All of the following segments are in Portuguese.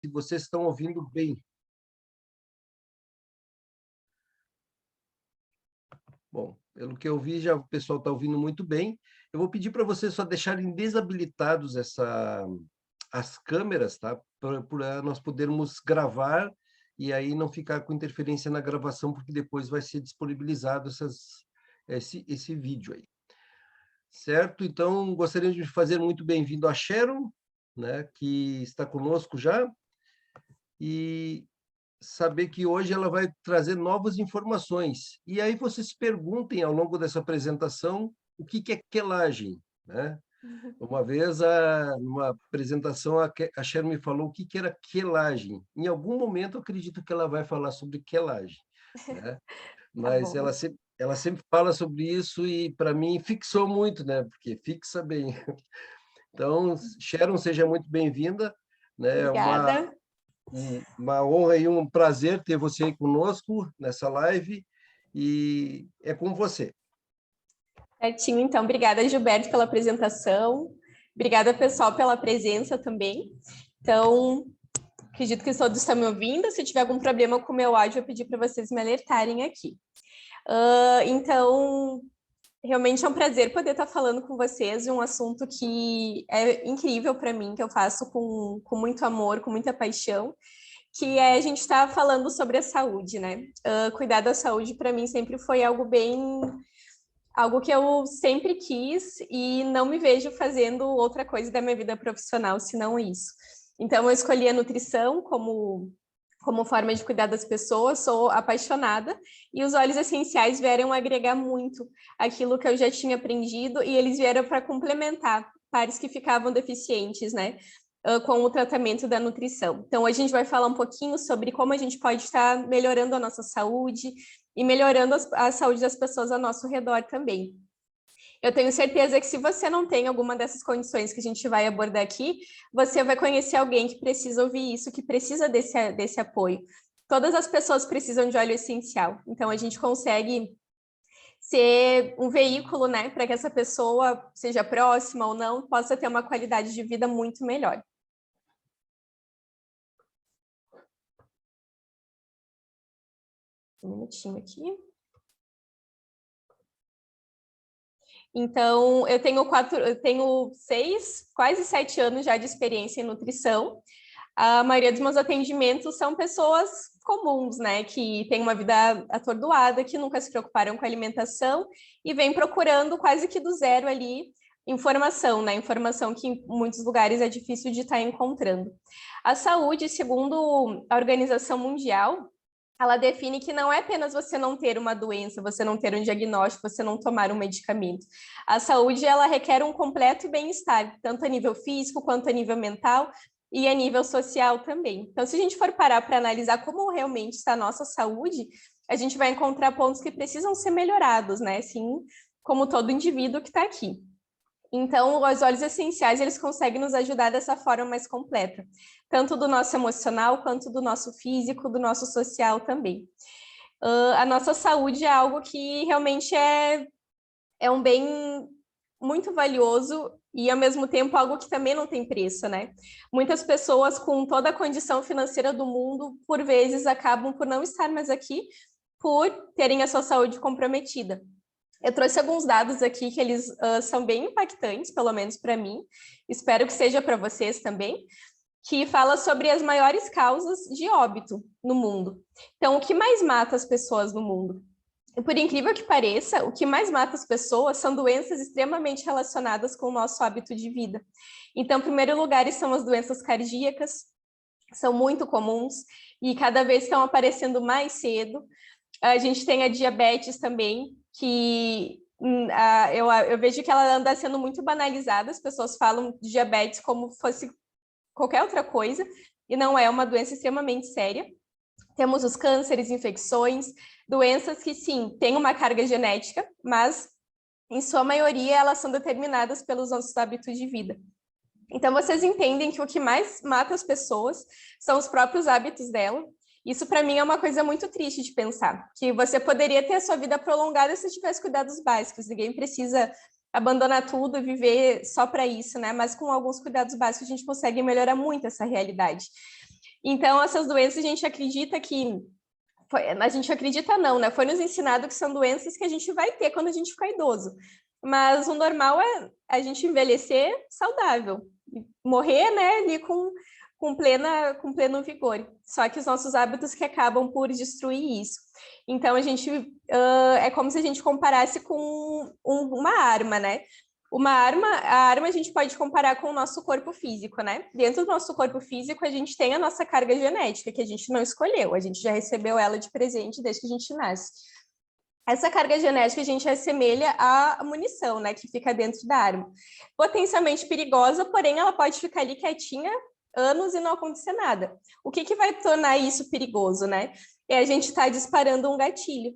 se vocês estão ouvindo bem. Bom, pelo que eu vi, já o pessoal está ouvindo muito bem. Eu vou pedir para vocês só deixarem desabilitados as câmeras, tá? Para nós podermos gravar e aí não ficar com interferência na gravação, porque depois vai ser disponibilizado esse vídeo aí. Certo? Então, gostaria de fazer muito bem-vindo a Sharon, né, que está conosco já, e saber que hoje ela vai trazer novas informações. E aí vocês se perguntem ao longo dessa apresentação o que é quelagem, né? Uma vez, numa apresentação, a Sharon me falou o que era quelagem. Em algum momento, eu acredito que ela vai falar sobre quelagem, né? Tá Mas bom. ela sempre fala sobre isso e, para mim, fixou muito, né? Porque fixa bem. Então, Sharon, seja muito bem-vinda, né? Obrigada. Uma honra e um prazer ter você aí conosco nessa live e é com você. Certinho, então. Obrigada, Gilberto, pela apresentação. Obrigada, pessoal, pela presença também. Então, acredito que todos estão me ouvindo. Se tiver algum problema com o meu áudio, eu pedir para vocês me alertarem aqui. Então, realmente é um prazer poder estar falando com vocês de um assunto que é incrível para mim, que eu faço com muito amor, com muita paixão, que é a gente estar falando sobre a saúde, né? Cuidar da saúde, para mim, sempre foi algo que eu sempre quis e não me vejo fazendo outra coisa da minha vida profissional, senão isso. Então, eu escolhi a nutrição como forma de cuidar das pessoas, sou apaixonada, e os óleos essenciais vieram agregar muito aquilo que eu já tinha aprendido, e eles vieram para complementar pares que ficavam deficientes, né? Com o tratamento da nutrição. Então, hoje a gente vai falar um pouquinho sobre como a gente pode estar melhorando a nossa saúde e melhorando a saúde das pessoas ao nosso redor também. Eu tenho certeza que se você não tem alguma dessas condições que a gente vai abordar aqui, você vai conhecer alguém que precisa ouvir isso, que precisa desse apoio. Todas as pessoas precisam de óleo essencial, então a gente consegue ser um veículo, né, para que essa pessoa, seja próxima ou não, possa ter uma qualidade de vida muito melhor. Um minutinho aqui. Então, eu tenho 6, quase 7 anos já de experiência em nutrição. A maioria dos meus atendimentos são pessoas comuns, né, que têm uma vida atordoada, que nunca se preocuparam com a alimentação e vêm procurando quase que do zero ali informação, né, informação que em muitos lugares é difícil de estar encontrando. A saúde, segundo a Organização Mundial, ela define que não é apenas você não ter uma doença, você não ter um diagnóstico, você não tomar um medicamento. A saúde, ela requer um completo bem-estar, tanto a nível físico quanto a nível mental e a nível social também. Então, se a gente for parar para analisar como realmente está a nossa saúde, a gente vai encontrar pontos que precisam ser melhorados, né? Assim como todo indivíduo que está aqui. Então, os óleos essenciais, eles conseguem nos ajudar dessa forma mais completa, tanto do nosso emocional, quanto do nosso físico, do nosso social também. A nossa saúde é algo que realmente é um bem muito valioso e, ao mesmo tempo, algo que também não tem preço, né? Muitas pessoas com toda a condição financeira do mundo, por vezes, acabam por não estar mais aqui, por terem a sua saúde comprometida. Eu trouxe alguns dados aqui que eles são bem impactantes, pelo menos para mim, espero que seja para vocês também, que fala sobre as maiores causas de óbito no mundo. Então, o que mais mata as pessoas no mundo? E por incrível que pareça, o que mais mata as pessoas são doenças extremamente relacionadas com o nosso hábito de vida. Então, em primeiro lugar, são as doenças cardíacas, são muito comuns e cada vez estão aparecendo mais cedo. A gente tem a diabetes também, que eu vejo que ela anda sendo muito banalizada, as pessoas falam de diabetes como fosse qualquer outra coisa, e não é uma doença extremamente séria. Temos os cânceres, infecções, doenças que, sim, têm uma carga genética, mas, em sua maioria, elas são determinadas pelos nossos hábitos de vida. Então, vocês entendem que o que mais mata as pessoas são os próprios hábitos dela. Isso, para mim, é uma coisa muito triste de pensar, que você poderia ter a sua vida prolongada se tivesse cuidados básicos. Ninguém precisa abandonar tudo e viver só para isso, né? Mas com alguns cuidados básicos a gente consegue melhorar muito essa realidade. Então, essas doenças a gente acredita que... a gente acredita não, né? Foi nos ensinado que são doenças que a gente vai ter quando a gente ficar idoso. Mas o normal é a gente envelhecer saudável, morrer, né, ali com pleno vigor. Só que os nossos hábitos que acabam por destruir isso. Então, a gente é como se a gente comparasse com uma arma, né? A arma a gente pode comparar com o nosso corpo físico, né? Dentro do nosso corpo físico, a gente tem a nossa carga genética, que a gente não escolheu, a gente já recebeu ela de presente desde que a gente nasce. Essa carga genética a gente assemelha à munição, né, que fica dentro da arma. Potencialmente perigosa, porém ela pode ficar ali quietinha anos e não acontecer nada. O que vai tornar isso perigoso, né? É a gente estar disparando um gatilho.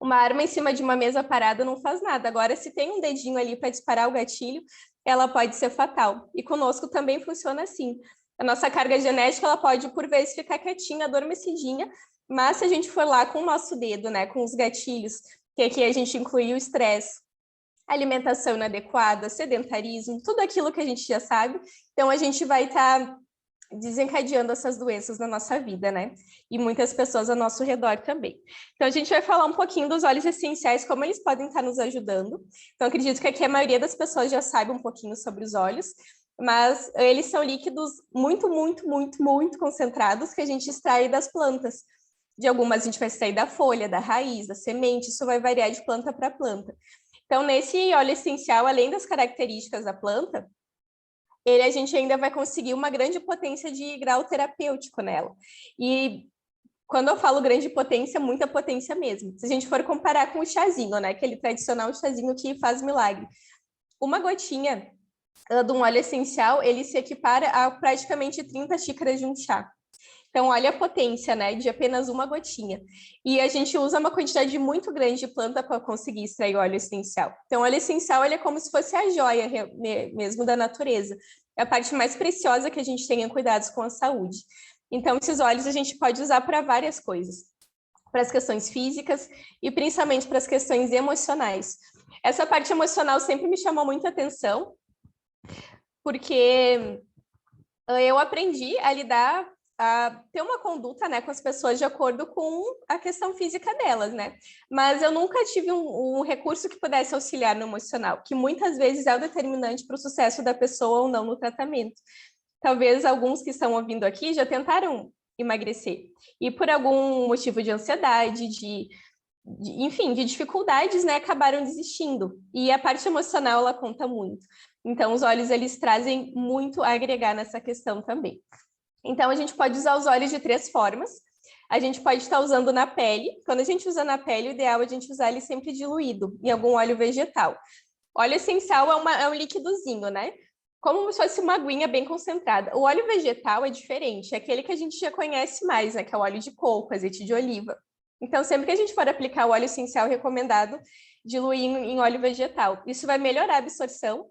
Uma arma em cima de uma mesa parada não faz nada. Agora, se tem um dedinho ali para disparar o gatilho, ela pode ser fatal. E conosco também funciona assim. A nossa carga genética, ela pode, por vezes, ficar quietinha, adormecidinha, mas se a gente for lá com o nosso dedo, né, com os gatilhos, que aqui a gente inclui o estresse, alimentação inadequada, sedentarismo, tudo aquilo que a gente já sabe, então a gente vai estar desencadeando essas doenças na nossa vida, né? E muitas pessoas ao nosso redor também. Então, a gente vai falar um pouquinho dos óleos essenciais, como eles podem estar nos ajudando. Então, acredito que aqui a maioria das pessoas já saiba um pouquinho sobre os óleos, mas eles são líquidos muito, muito, muito, muito concentrados que a gente extrai das plantas. De algumas a gente vai extrair da folha, da raiz, da semente, isso vai variar de planta para planta. Então, nesse óleo essencial, além das características da planta, a gente ainda vai conseguir uma grande potência de grau terapêutico nela. E quando eu falo grande potência, muita potência mesmo. Se a gente for comparar com o chazinho, né, aquele tradicional chazinho que faz milagre, uma gotinha de um óleo essencial, ele se equipara a praticamente 30 xícaras de um chá. Então, olha a potência, né, de apenas uma gotinha. E a gente usa uma quantidade muito grande de planta para conseguir extrair óleo essencial. Então, o óleo essencial, ele é como se fosse a joia mesmo da natureza. É a parte mais preciosa que a gente tem em cuidados com a saúde. Então, esses óleos a gente pode usar para várias coisas. Para as questões físicas e principalmente para as questões emocionais. Essa parte emocional sempre me chamou muita atenção, porque eu aprendi a lidar, a ter uma conduta, né, com as pessoas de acordo com a questão física delas, né? Mas eu nunca tive um recurso que pudesse auxiliar no emocional, que muitas vezes é o determinante para o sucesso da pessoa ou não no tratamento. Talvez alguns que estão ouvindo aqui já tentaram emagrecer e por algum motivo de ansiedade, enfim, de dificuldades, né, acabaram desistindo. E a parte emocional, ela conta muito. Então, os óleos, eles trazem muito a agregar nessa questão também. Então, a gente pode usar os óleos de 3 formas. A gente pode estar usando na pele. Quando a gente usa na pele, o ideal é a gente usar ele sempre diluído em algum óleo vegetal. Óleo essencial é um líquidozinho, né? Como se fosse uma aguinha bem concentrada. O óleo vegetal é diferente, é aquele que a gente já conhece mais, né? Que é o óleo de coco, azeite de oliva. Então, sempre que a gente for aplicar o óleo essencial, é recomendado diluir em óleo vegetal. Isso vai melhorar a absorção,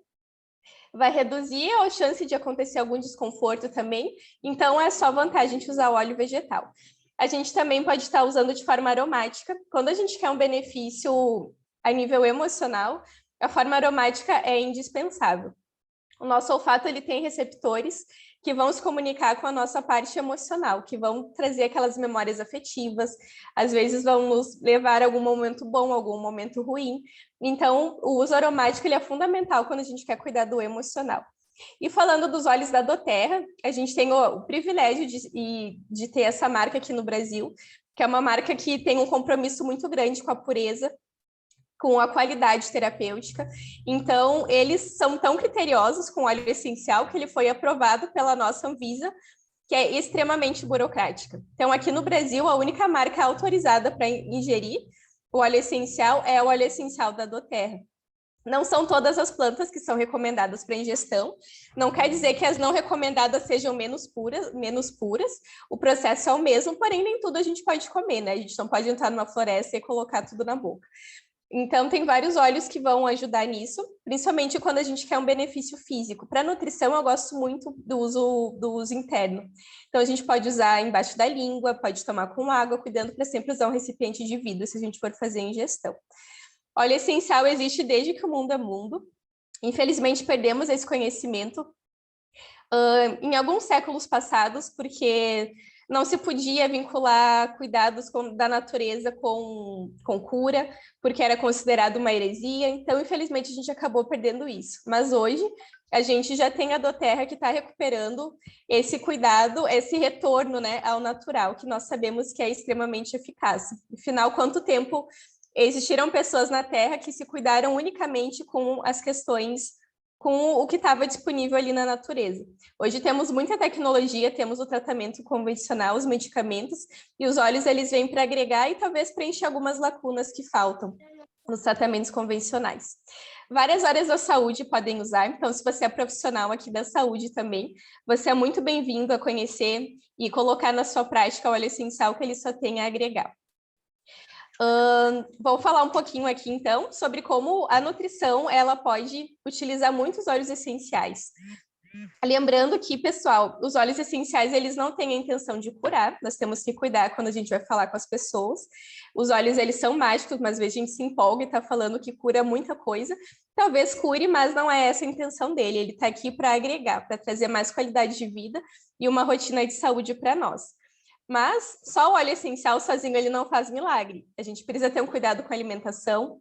vai reduzir a chance de acontecer algum desconforto também. Então, é só vantagem de usar o óleo vegetal. A gente também pode estar usando de forma aromática. Quando a gente quer um benefício a nível emocional, a forma aromática é indispensável. O nosso olfato, ele tem receptores que vão se comunicar com a nossa parte emocional, que vão trazer aquelas memórias afetivas, às vezes vão nos levar a algum momento bom, algum momento ruim. Então, o uso aromático, ele é fundamental quando a gente quer cuidar do emocional. E falando dos óleos da doTERRA, a gente tem o privilégio de ter essa marca aqui no Brasil, que é uma marca que tem um compromisso muito grande com a pureza, com a qualidade terapêutica. Então, eles são tão criteriosos com o óleo essencial que ele foi aprovado pela nossa Anvisa, que é extremamente burocrática. Então, aqui no Brasil, a única marca autorizada para ingerir o óleo essencial é o óleo essencial da doTERRA. Não são todas as plantas que são recomendadas para ingestão, não quer dizer que as não recomendadas sejam menos puras, o processo é o mesmo, porém nem tudo a gente pode comer, né? A gente não pode entrar numa floresta e colocar tudo na boca. Então, tem vários óleos que vão ajudar nisso, principalmente quando a gente quer um benefício físico. Para nutrição, eu gosto muito do uso interno. Então, a gente pode usar embaixo da língua, pode tomar com água, cuidando para sempre usar um recipiente de vidro, se a gente for fazer ingestão. Óleo essencial existe desde que o mundo é mundo. Infelizmente, perdemos esse conhecimento. Em alguns séculos passados, porque não se podia vincular cuidados da natureza com cura, porque era considerado uma heresia, então, infelizmente, a gente acabou perdendo isso. Mas hoje, a gente já tem a Doterra que está recuperando esse cuidado, esse retorno, né, ao natural, que nós sabemos que é extremamente eficaz. Afinal, quanto tempo existiram pessoas na Terra que se cuidaram unicamente com as questões, com o que estava disponível ali na natureza. Hoje temos muita tecnologia, temos o tratamento convencional, os medicamentos, e os óleos eles vêm para agregar e talvez preencher algumas lacunas que faltam nos tratamentos convencionais. Várias áreas da saúde podem usar, então se você é profissional aqui da saúde também, você é muito bem-vindo a conhecer e colocar na sua prática o óleo essencial que ele só tem a agregar. Vou falar um pouquinho aqui, então, sobre como a nutrição ela pode utilizar muitos óleos essenciais. Lembrando que, pessoal, os óleos essenciais, eles não têm a intenção de curar, nós temos que cuidar quando a gente vai falar com as pessoas. Os óleos, eles são mágicos, mas às vezes a gente se empolga e está falando que cura muita coisa. Talvez cure, mas não é essa a intenção dele. Ele está aqui para agregar, para trazer mais qualidade de vida e uma rotina de saúde para nós. Mas só o óleo essencial sozinho ele não faz milagre. A gente precisa ter um cuidado com a alimentação,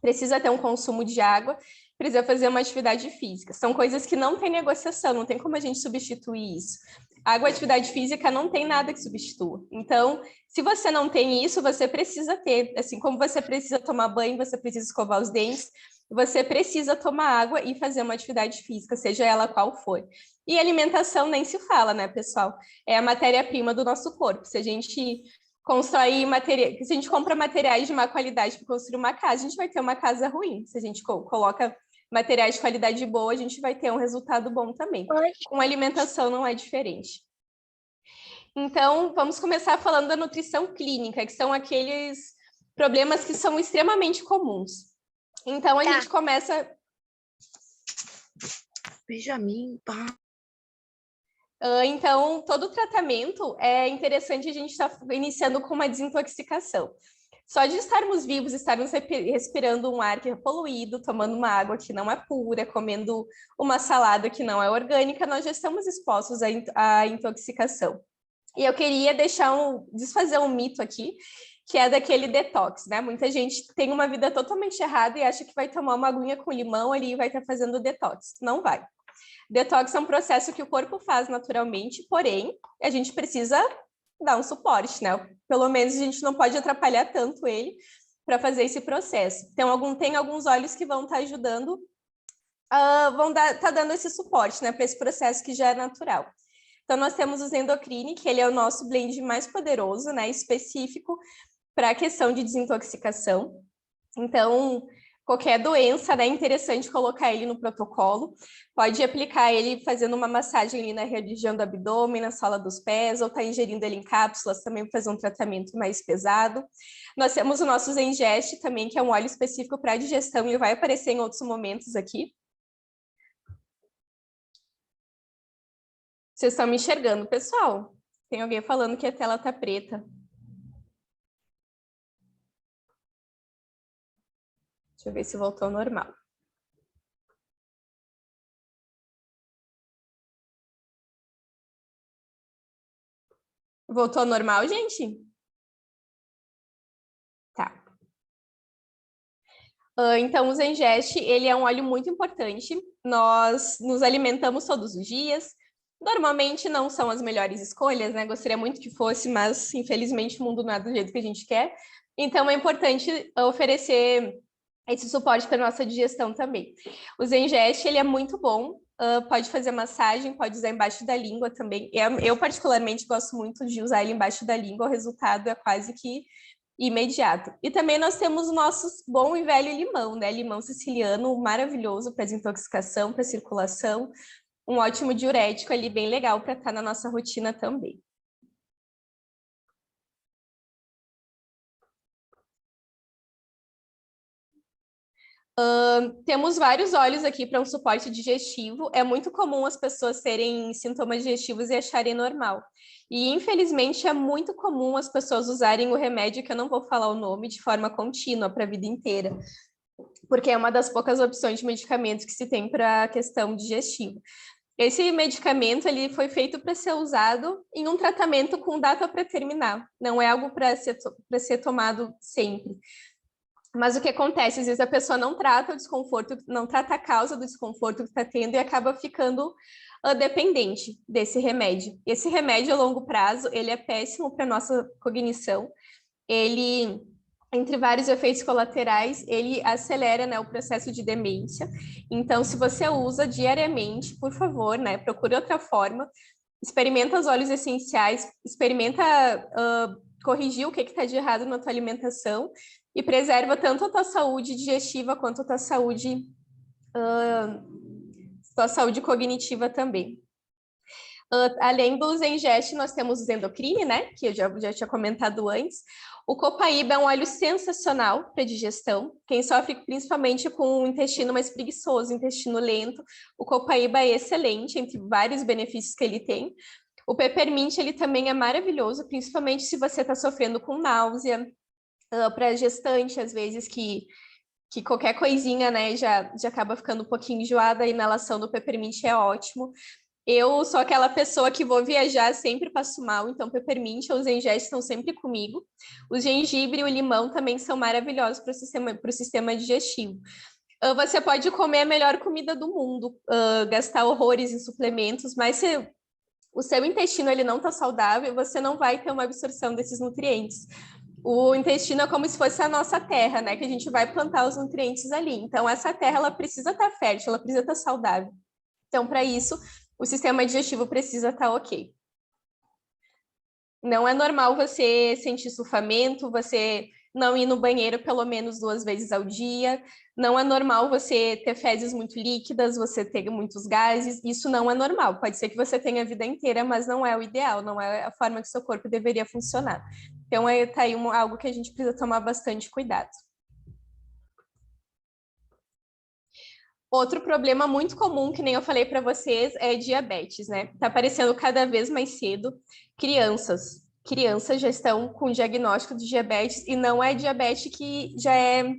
precisa ter um consumo de água, precisa fazer uma atividade física. São coisas que não tem negociação, não tem como a gente substituir isso. Água e atividade física não tem nada que substitua. Então, se você não tem isso, você precisa ter. Assim como você precisa tomar banho, você precisa escovar os dentes, você precisa tomar água e fazer uma atividade física, seja ela qual for. E alimentação nem se fala, né, pessoal? É a matéria-prima do nosso corpo. Se a gente constrói materiais, se a gente compra materiais de má qualidade para construir uma casa, a gente vai ter uma casa ruim. Se a gente coloca materiais de qualidade boa, a gente vai ter um resultado bom também. Com alimentação não é diferente. Então, vamos começar falando da nutrição clínica, que são aqueles problemas que são extremamente comuns. Então, a gente começa... Benjamin, pá. Então, todo tratamento é interessante a gente estar iniciando com uma desintoxicação. Só de estarmos vivos, estarmos respirando um ar que é poluído, tomando uma água que não é pura, comendo uma salada que não é orgânica, nós já estamos expostos à intoxicação. E eu queria desfazer um mito aqui, que é daquele detox, né? Muita gente tem uma vida totalmente errada e acha que vai tomar uma aguinha com limão ali e vai estar fazendo detox. Não vai. Detox é um processo que o corpo faz naturalmente, porém, a gente precisa dar um suporte, né? Pelo menos a gente não pode atrapalhar tanto ele para fazer esse processo. Então, tem alguns óleos que vão estar ajudando, tá dando esse suporte, né, para esse processo que já é natural. Então, nós temos o Zendocrine, que ele é o nosso blend mais poderoso, né, específico para a questão de desintoxicação. Então, qualquer doença, né, é interessante colocar ele no protocolo. Pode aplicar ele fazendo uma massagem ali na região do abdômen, na sola dos pés, ou tá ingerindo ele em cápsulas também para fazer um tratamento mais pesado. Nós temos o nosso Zengest também, que é um óleo específico para digestão, e ele vai aparecer em outros momentos aqui. Vocês estão me enxergando, pessoal? Tem alguém falando que a tela tá preta. Deixa eu ver se voltou ao normal. Voltou ao normal, gente? Tá. Então, o Zengest, ele é um óleo muito importante. Nós nos alimentamos todos os dias. Normalmente não são as melhores escolhas, né? Gostaria muito que fosse, mas infelizmente o mundo não é do jeito que a gente quer. Então, é importante oferecer esse suporte para nossa digestão também. O Zengest, ele é muito bom, pode fazer massagem, pode usar embaixo da língua também. Eu particularmente gosto muito de usar ele embaixo da língua, o resultado é quase que imediato. E também nós temos o nosso bom e velho limão, né? Limão siciliano, maravilhoso para desintoxicação, para circulação, um ótimo diurético ali, bem legal para estar na nossa rotina também. Temos vários óleos aqui para um suporte digestivo. É muito comum as pessoas terem sintomas digestivos e acharem normal. E, infelizmente, é muito comum as pessoas usarem o remédio, que eu não vou falar o nome, de forma contínua para a vida inteira, porque é uma das poucas opções de medicamentos que se tem para a questão digestiva. Esse medicamento ele foi feito para ser usado em um tratamento com data para terminar, não é algo para ser tomado sempre. Mas o que acontece? Às vezes a pessoa não trata o desconforto, não trata a causa do desconforto que está tendo e acaba ficando dependente desse remédio. Esse remédio a longo prazo, ele é péssimo para a nossa cognição. Ele, entre vários efeitos colaterais, ele acelera, né, o processo de demência. Então, se você usa diariamente, por favor, né, procure outra forma, experimenta os óleos essenciais, experimenta corrigir o que está de errado na tua alimentação e preserva tanto a tua saúde digestiva quanto a tua saúde cognitiva também. Além do Zengest, nós temos o Zendocrine, né, que eu já tinha comentado antes. O copaíba é um óleo sensacional para digestão. Quem sofre principalmente com o intestino mais preguiçoso, intestino lento, o copaíba é excelente, entre vários benefícios que ele tem. O peppermint, ele também é maravilhoso, principalmente se você está sofrendo com náusea, para gestante, às vezes, que qualquer coisinha, né, já acaba ficando um pouquinho enjoada, a inalação do peppermint é ótimo. Eu sou aquela pessoa que vou viajar, sempre passo mal, então peppermint ou Zengest estão sempre comigo. O gengibre e o limão também são maravilhosos para o sistema digestivo. Você pode comer a melhor comida do mundo, gastar horrores em suplementos, mas se o seu intestino ele não está saudável, você não vai ter uma absorção desses nutrientes. O intestino é como se fosse a nossa terra, né? Que a gente vai plantar os nutrientes ali. Então, essa terra, ela precisa estar fértil, ela precisa estar saudável. Então, para isso, o sistema digestivo precisa estar ok. Não é normal você sentir sulfamento, você não ir no banheiro pelo menos 2 vezes ao dia. Não é normal você ter fezes muito líquidas, você ter muitos gases. Isso não é normal. Pode ser que você tenha a vida inteira, mas não é o ideal, não é a forma que seu corpo deveria funcionar. Então, tá aí algo que a gente precisa tomar bastante cuidado. Outro problema muito comum, que nem eu falei para vocês, é diabetes, né? Tá aparecendo cada vez mais cedo crianças. Crianças já estão com diagnóstico de diabetes e não é diabetes que já é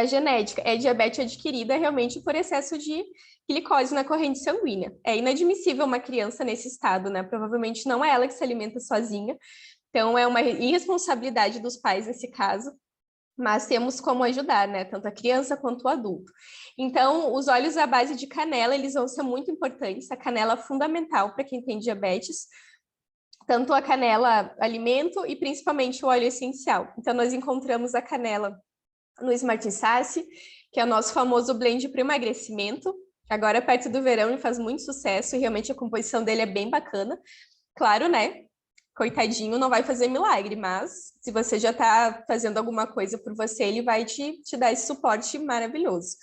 genética, é diabetes adquirida realmente por excesso de glicose na corrente sanguínea. É inadmissível uma criança nesse estado, né? Provavelmente não é ela que se alimenta sozinha. Então, é uma irresponsabilidade dos pais nesse caso, mas temos como ajudar, né? Tanto a criança quanto o adulto. Então, os óleos à base de canela, eles vão ser muito importantes. A canela é fundamental para quem tem diabetes, tanto a canela alimento e principalmente o óleo essencial. Então, nós encontramos a canela no Smart Sasse, que é o nosso famoso blend para emagrecimento. Agora, perto do verão, ele faz muito sucesso e realmente a composição dele é bem bacana. Claro, né? Coitadinho, não vai fazer milagre, mas se você já está fazendo alguma coisa por você, ele vai te dar esse suporte maravilhoso.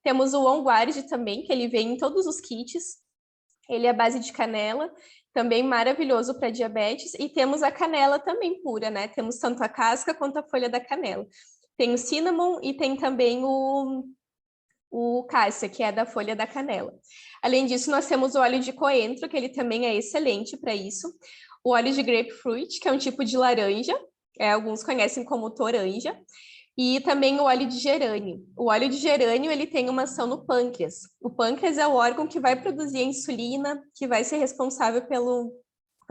Temos o On Guard também, que ele vem em todos os kits. Ele é à base de canela, também maravilhoso para diabetes. E temos a canela também pura, né? Temos tanto a casca quanto a folha da canela. Tem o cinnamon e tem também o cássia, que é da folha da canela. Além disso, nós temos o óleo de coentro, que ele também é excelente para isso. O óleo de grapefruit, que é um tipo de laranja, alguns conhecem como toranja, e também o óleo de gerânio. O óleo de gerânio, ele tem uma ação no pâncreas. O pâncreas é o órgão que vai produzir a insulina, que vai ser responsável pela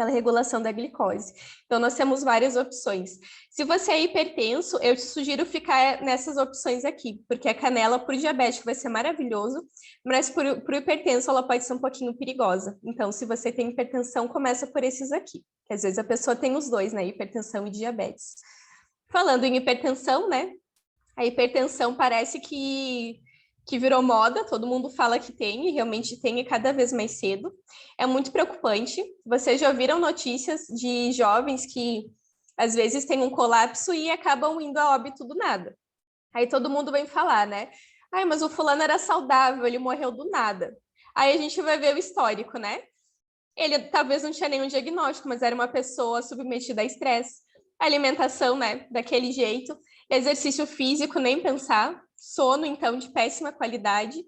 regulação da glicose. Então, nós temos várias opções. Se você é hipertenso, eu te sugiro ficar nessas opções aqui, porque a canela para o diabético vai ser maravilhoso, mas para o hipertenso ela pode ser um pouquinho perigosa. Então, se você tem hipertensão, começa por esses aqui, que às vezes a pessoa tem os dois, né? Hipertensão e diabetes. Falando em hipertensão, né? A hipertensão parece que virou moda, todo mundo fala que tem, e realmente tem, e cada vez mais cedo. É muito preocupante. Vocês já ouviram notícias de jovens que, às vezes, têm um colapso e acabam indo a óbito do nada. Aí todo mundo vem falar, né? Ai, mas o fulano era saudável, ele morreu do nada. Aí a gente vai ver o histórico, né? Ele talvez não tinha nenhum diagnóstico, mas era uma pessoa submetida a estresse. Alimentação, né? Daquele jeito. Exercício físico, nem pensar. Sono, então, de péssima qualidade.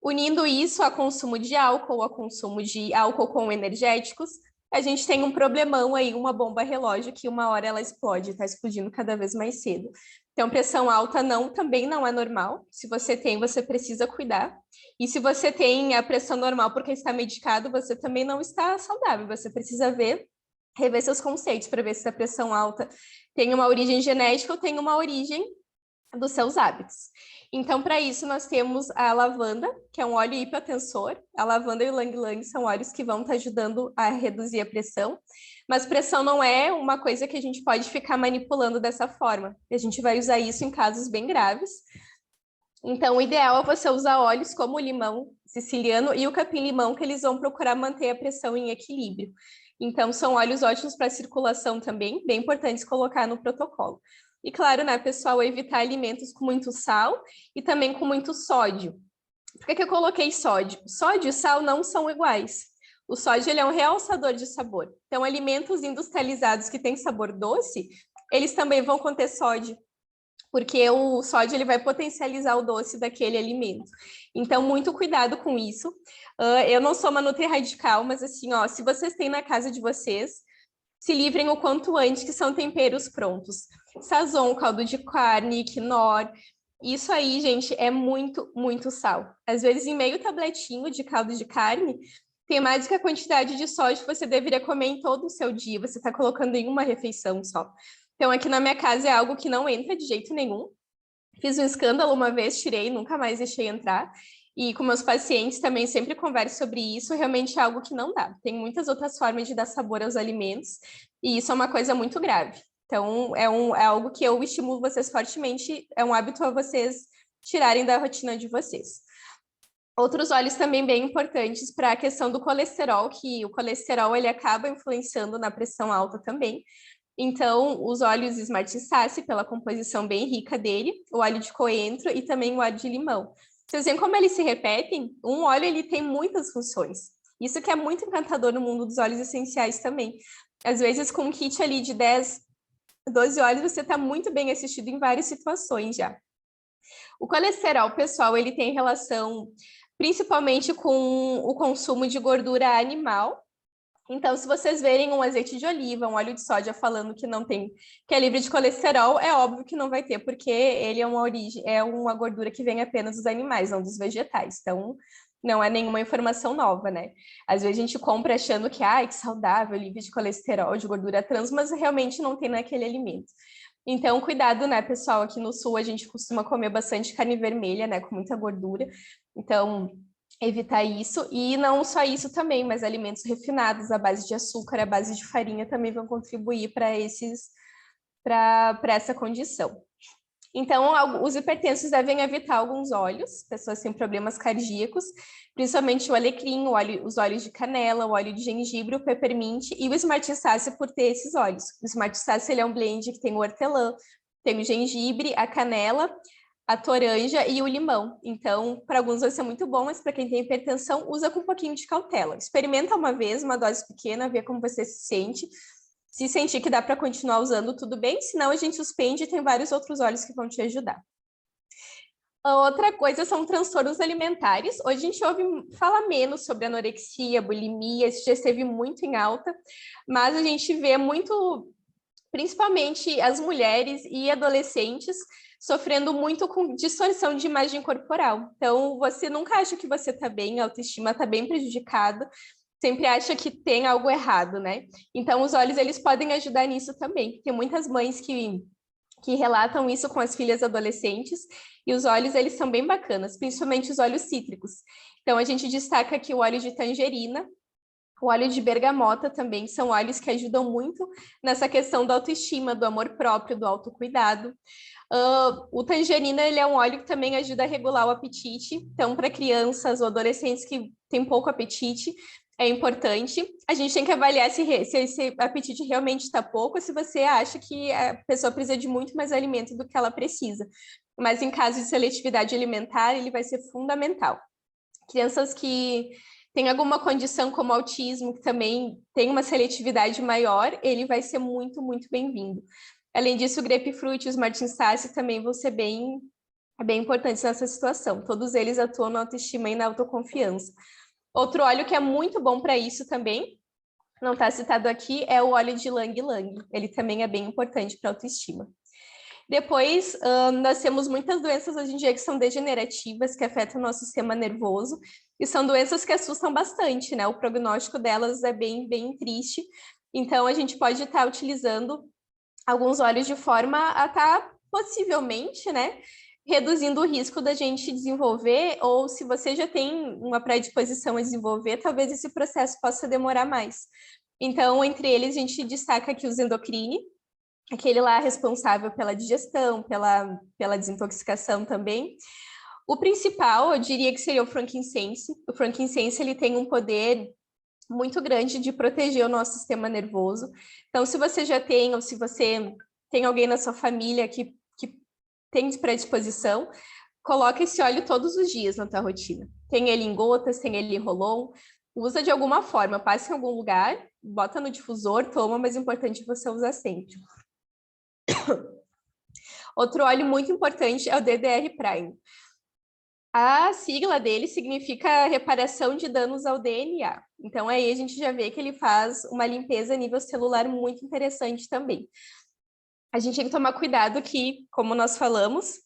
Unindo isso a consumo de álcool, a consumo de álcool com energéticos, a gente tem um problemão aí, uma bomba relógio, que uma hora ela explode, está explodindo cada vez mais cedo. Então, pressão alta também não é normal. Se você tem, você precisa cuidar. E se você tem a pressão normal porque está medicado, você também não está saudável. Você precisa rever seus conceitos para ver se a pressão alta tem uma origem genética ou tem uma origem dos seus hábitos. Então, para isso, nós temos a lavanda, que é um óleo hipotensor. A lavanda e o ylang-ylang são óleos que vão estar ajudando a reduzir a pressão. Mas pressão não é uma coisa que a gente pode ficar manipulando dessa forma. A gente vai usar isso em casos bem graves. Então, o ideal é você usar óleos como o limão siciliano e o capim-limão, que eles vão procurar manter a pressão em equilíbrio. Então, são óleos ótimos para circulação também, bem importantes colocar no protocolo. E claro, né, pessoal, evitar alimentos com muito sal e também com muito sódio. Por que eu coloquei sódio? Sódio e sal não são iguais. O sódio ele é um realçador de sabor. Então, alimentos industrializados que têm sabor doce, eles também vão conter sódio, porque o sódio ele vai potencializar o doce daquele alimento. Então, muito cuidado com isso. Eu não sou uma nutri radical, mas assim, ó, se vocês têm na casa de vocês, se livrem o quanto antes, que são temperos prontos. Sazon, caldo de carne, quinor. Isso aí, gente, é muito, muito sal. Às vezes, em meio tabletinho de caldo de carne, tem mais do que a quantidade de sódio que você deveria comer em todo o seu dia. Você está colocando em uma refeição só. Então, aqui na minha casa é algo que não entra de jeito nenhum. Fiz um escândalo uma vez, tirei, nunca mais deixei entrar. E com meus pacientes também sempre converso sobre isso, realmente é algo que não dá. Tem muitas outras formas de dar sabor aos alimentos, e isso é uma coisa muito grave. Então, é algo que eu estimulo vocês fortemente, é um hábito a vocês tirarem da rotina de vocês. Outros óleos também bem importantes para a questão do colesterol, que o colesterol ele acaba influenciando na pressão alta também. Então, os óleos Smart Sasse, pela composição bem rica dele, o óleo de coentro e também o óleo de limão. Vocês veem como eles se repetem? Um óleo ele tem muitas funções. Isso que é muito encantador no mundo dos óleos essenciais também. Às vezes, com um kit ali de 10, 12 óleos, você está muito bem assistido em várias situações já. O colesterol, pessoal, ele tem relação principalmente com o consumo de gordura animal. Então, se vocês verem um azeite de oliva, um óleo de soja falando que não tem, que é livre de colesterol, é óbvio que não vai ter, porque ele é uma gordura que vem apenas dos animais, não dos vegetais. Então, não é nenhuma informação nova, né? Às vezes a gente compra achando que, que saudável, livre de colesterol, de gordura trans, mas realmente não tem naquele alimento. Então, cuidado, né, pessoal? Aqui no sul a gente costuma comer bastante carne vermelha, né, com muita gordura. Então, evitar isso, e não só isso também, mas alimentos refinados à base de açúcar, à base de farinha também vão contribuir para essa condição. Então, os hipertensos devem evitar alguns óleos, pessoas sem problemas cardíacos, principalmente o alecrim, os óleos de canela, o óleo de gengibre, o peppermint e o Smart Sasse por ter esses óleos. O Smart Sasse ele é um blend que tem o hortelã, tem o gengibre, a canela, a toranja e o limão. Então, para alguns vai ser muito bom, mas para quem tem hipertensão, usa com um pouquinho de cautela. Experimenta uma vez, uma dose pequena, vê como você se sente. Se sentir que dá para continuar usando, tudo bem. Senão, a gente suspende e tem vários outros óleos que vão te ajudar. A outra coisa são transtornos alimentares. Hoje a gente ouve falar menos sobre anorexia, bulimia, isso já esteve muito em alta, mas a gente vê muito, principalmente as mulheres e adolescentes, sofrendo muito com distorção de imagem corporal. Então, você nunca acha que você está bem, a autoestima está bem prejudicada, sempre acha que tem algo errado, né? Então, os óleos, eles podem ajudar nisso também. Tem muitas mães que relatam isso com as filhas adolescentes, e os óleos, eles são bem bacanas, principalmente os óleos cítricos. Então, a gente destaca aqui o óleo de tangerina, o óleo de bergamota também, são óleos que ajudam muito nessa questão da autoestima, do amor próprio, do autocuidado. O tangerina, ele é um óleo que também ajuda a regular o apetite, então, para crianças ou adolescentes que têm pouco apetite, é importante. A gente tem que avaliar se esse apetite realmente está pouco, ou se você acha que a pessoa precisa de muito mais alimento do que ela precisa. Mas em caso de seletividade alimentar, ele vai ser fundamental. Crianças que têm alguma condição como autismo, que também tem uma seletividade maior, ele vai ser muito, muito bem-vindo. Além disso, o grapefruit e os Martin Sassi também vão ser bem importantes nessa situação. Todos eles atuam na autoestima e na autoconfiança. Outro óleo que é muito bom para isso também, não está citado aqui, é o óleo de ylang-ylang. Ele também é bem importante para a autoestima. Depois, nós temos muitas doenças hoje em dia que são degenerativas, que afetam o nosso sistema nervoso, e são doenças que assustam bastante, né? O prognóstico delas é bem, bem triste. Então, a gente pode estar utilizando alguns óleos de forma a estar, possivelmente, né, reduzindo o risco da gente desenvolver, ou se você já tem uma predisposição a desenvolver, talvez esse processo possa demorar mais. Então, entre eles, a gente destaca aqui os endocrine, aquele lá responsável pela digestão, pela desintoxicação também. O principal, eu diria que seria o frankincense. O frankincense, ele tem um poder muito grande de proteger o nosso sistema nervoso. Então, se você já tem, ou se você tem alguém na sua família que tem predisposição, coloque esse óleo todos os dias na tua rotina. Tem ele em gotas, tem ele em roll-on, usa de alguma forma, passa em algum lugar, bota no difusor, toma, mas é importante você usar sempre. Outro óleo muito importante é o DDR Prime. A sigla dele significa reparação de danos ao DNA. Então, aí a gente já vê que ele faz uma limpeza a nível celular muito interessante também. A gente tem que tomar cuidado que, como nós falamos,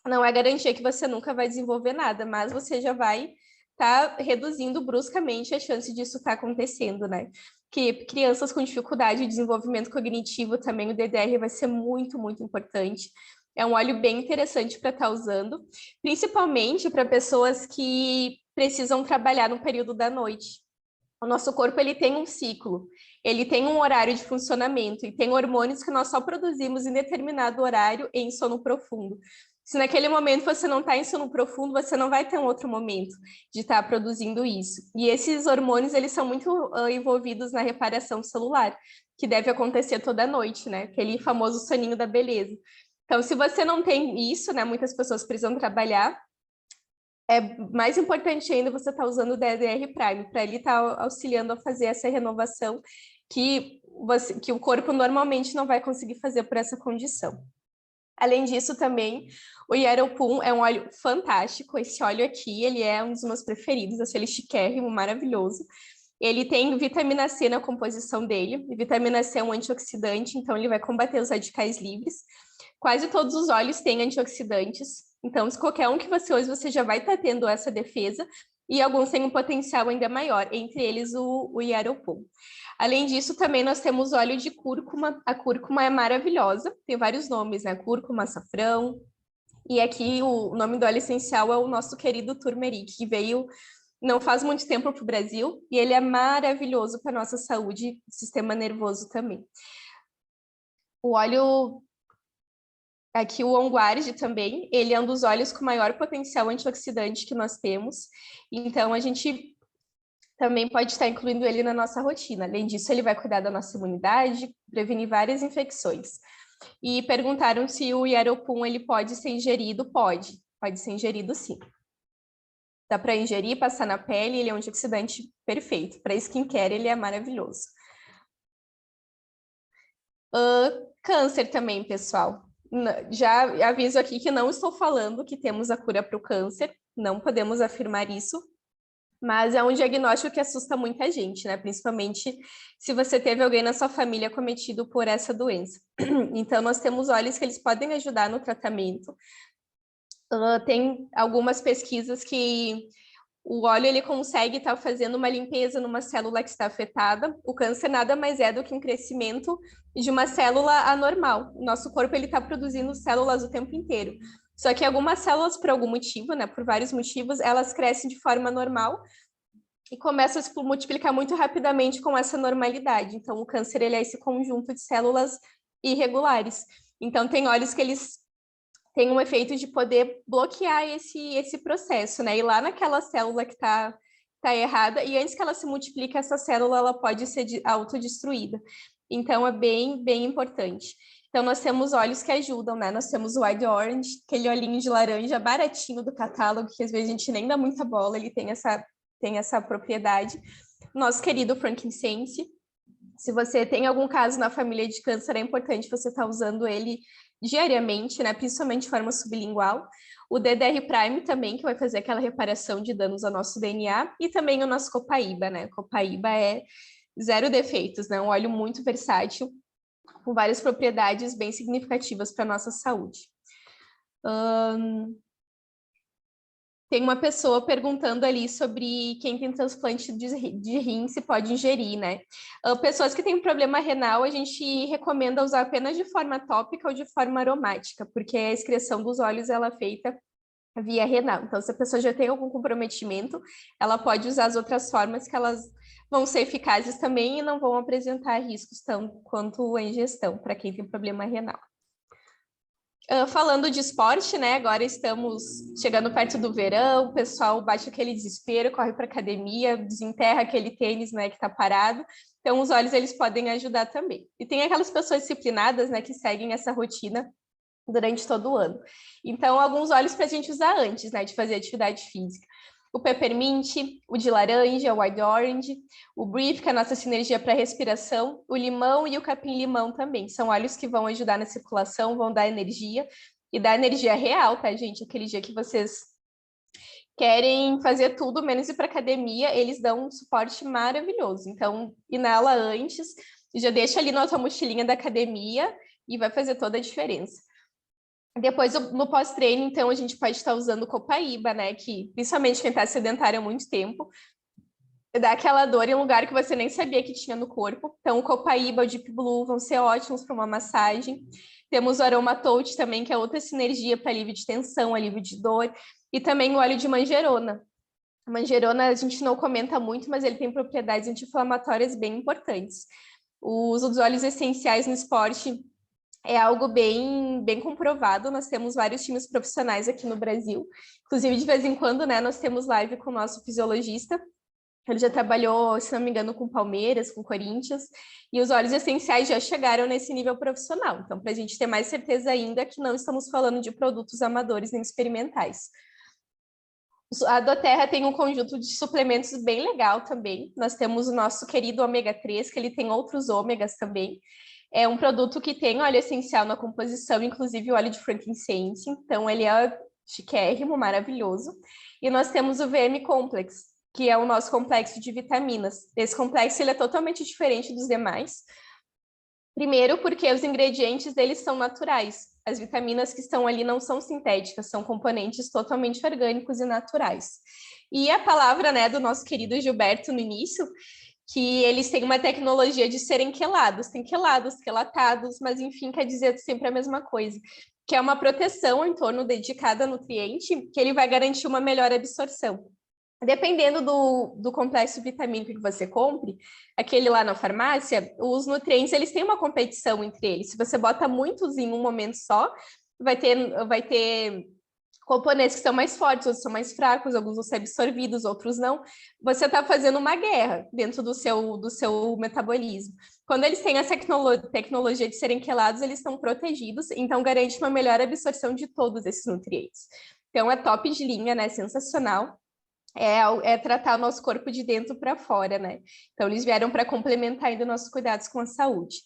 não é garantia que você nunca vai desenvolver nada, mas você já vai estar reduzindo bruscamente a chance disso estar acontecendo, né? Que crianças com dificuldade de desenvolvimento cognitivo também, o DDR vai ser muito, muito importante. É um óleo bem interessante para estar usando, principalmente para pessoas que precisam trabalhar no período da noite. O nosso corpo, ele tem um ciclo, ele tem um horário de funcionamento e tem hormônios que nós só produzimos em determinado horário em sono profundo. Se naquele momento você não está em sono profundo, você não vai ter um outro momento de estar produzindo isso. E esses hormônios, eles são muito envolvidos na reparação celular, que deve acontecer toda noite, né? Aquele famoso soninho da beleza. Então, se você não tem isso, né? Muitas pessoas precisam trabalhar, é mais importante ainda você estar usando o DDR Prime, para ele estar auxiliando a fazer essa renovação que o corpo normalmente não vai conseguir fazer por essa condição. Além disso, também, o Yaropum é um óleo fantástico. Esse óleo aqui, ele é um dos meus preferidos, assim, ele é chiquérrimo, maravilhoso. Ele tem vitamina C na composição dele. E vitamina C é um antioxidante, então ele vai combater os radicais livres. Quase todos os óleos têm antioxidantes. Então, se qualquer um que você use, você já vai estar tendo essa defesa. E alguns têm um potencial ainda maior, entre eles o Yaropum. Além disso, também nós temos óleo de cúrcuma. A cúrcuma é maravilhosa, tem vários nomes, né? Cúrcuma, açafrão. E aqui o nome do óleo essencial é o nosso querido turmeric, que veio não faz muito tempo para o Brasil, e ele é maravilhoso para a nossa saúde e sistema nervoso também. O óleo, aqui o Onguarde também, ele é um dos óleos com maior potencial antioxidante que nós temos, então a gente também pode estar incluindo ele na nossa rotina. Além disso, ele vai cuidar da nossa imunidade, prevenir várias infecções. E perguntaram se o Yaropum ele pode ser ingerido. Pode ser ingerido sim. Dá para ingerir, passar na pele, ele é um antioxidante perfeito. Para skincare, ele é maravilhoso. Câncer também, pessoal. Já aviso aqui que não estou falando que temos a cura para o câncer, não podemos afirmar isso, mas é um diagnóstico que assusta muita gente, né? Principalmente se você teve alguém na sua família acometido por essa doença. Então, nós temos óleos que eles podem ajudar no tratamento. Tem algumas pesquisas que o óleo ele consegue estar fazendo uma limpeza numa célula que está afetada. O câncer nada mais é do que um crescimento de uma célula anormal. O nosso corpo ele está produzindo células o tempo inteiro. Só que algumas células, por algum motivo, né, por vários motivos, elas crescem de forma normal e começam a se multiplicar muito rapidamente com essa normalidade. Então, o câncer ele é esse conjunto de células irregulares. Então, tem óleos que eles têm um efeito de poder bloquear esse processo, né? E lá naquela célula que está errada, e antes que ela se multiplique, essa célula ela pode ser autodestruída. Então, é bem, bem importante. Então, nós temos óleos que ajudam, né? Nós temos o Wild Orange, aquele olhinho de laranja baratinho do catálogo, que às vezes a gente nem dá muita bola, ele tem essa propriedade. Nosso querido frankincense. Se você tem algum caso na família de câncer, é importante você estar usando ele diariamente, né? Principalmente de forma sublingual. O DDR Prime também, que vai fazer aquela reparação de danos ao nosso DNA. E também o nosso Copaíba, né? Copaíba é zero defeitos, né? Um óleo muito versátil. com várias propriedades bem significativas para a nossa saúde. Tem uma pessoa perguntando ali sobre quem tem transplante de rim se pode ingerir, né? Pessoas que têm problema renal, a gente recomenda usar apenas de forma tópica ou de forma aromática, porque a excreção dos óleos ela é feita via renal. Então, se a pessoa já tem algum comprometimento, ela pode usar as outras formas que elas vão ser eficazes também e não vão apresentar riscos tanto quanto a ingestão para quem tem problema renal. Falando de esporte, né? Agora estamos chegando perto do verão, o pessoal bate aquele desespero, corre para academia, desenterra aquele tênis, né, que está parado. Então, os óleos eles podem ajudar também. E tem aquelas pessoas disciplinadas, né, que seguem essa rotina durante todo o ano. Então, alguns óleos para a gente usar antes, né, de fazer atividade física. O peppermint, o de laranja, o white orange, o brief, que é a nossa sinergia para respiração, o limão e o capim-limão também. São óleos que vão ajudar na circulação, vão dar energia, e dar energia real, tá, gente? Aquele dia que vocês querem fazer tudo, menos ir para academia, eles dão um suporte maravilhoso. Então, inala antes, já deixa ali na tua mochilinha da academia e vai fazer toda a diferença. Depois, no pós-treino, então, a gente pode estar usando copaíba, né? Que, principalmente quem está sedentário há muito tempo, dá aquela dor em um lugar que você nem sabia que tinha no corpo. Então, o copaíba, o Deep Blue vão ser ótimos para uma massagem. Temos o aromatouch também, que é outra sinergia para alívio de tensão, alívio de dor. E também o óleo de manjerona. A manjerona a gente não comenta muito, mas ele tem propriedades anti-inflamatórias bem importantes. O uso dos óleos essenciais no esporte é algo bem comprovado. Nós temos vários times profissionais aqui no Brasil. Inclusive, de vez em quando, né, nós temos live com o nosso fisiologista. Ele já trabalhou, se não me engano, com Palmeiras, com Corinthians, e os óleos essenciais já chegaram nesse nível profissional. Então, para a gente ter mais certeza ainda que não estamos falando de produtos amadores nem experimentais. A doTERRA tem um conjunto de suplementos bem legal também. Nós temos o nosso querido ômega 3, que ele tem outros ômegas também. É um produto que tem óleo essencial na composição, inclusive o óleo de frankincense. Então, ele é chiquérrimo, maravilhoso. E nós temos o VM Complex, que é o nosso complexo de vitaminas. Esse complexo ele é totalmente diferente dos demais. Primeiro, porque os ingredientes deles são naturais. As vitaminas que estão ali não são sintéticas, são componentes totalmente orgânicos e naturais. E a palavra, né, do nosso querido Gilberto no início, que eles têm uma tecnologia de serem quelados. Tem quelados, quelatados, mas enfim, quer dizer sempre a mesma coisa. Que é uma proteção em torno de cada nutriente, que ele vai garantir uma melhor absorção. Dependendo do complexo vitamínico que você compre, aquele lá na farmácia, os nutrientes eles têm uma competição entre eles. Se você bota muitos em um momento só, vai ter componentes que são mais fortes, outros são mais fracos, alguns vão ser absorvidos, outros não. Você está fazendo uma guerra dentro do seu metabolismo. Quando eles têm essa tecnologia de serem quelados, eles estão protegidos, então garante uma melhor absorção de todos esses nutrientes. Então é top de linha, né? Sensacional. É tratar o nosso corpo de dentro para fora, né? Então, eles vieram para complementar ainda nossos cuidados com a saúde.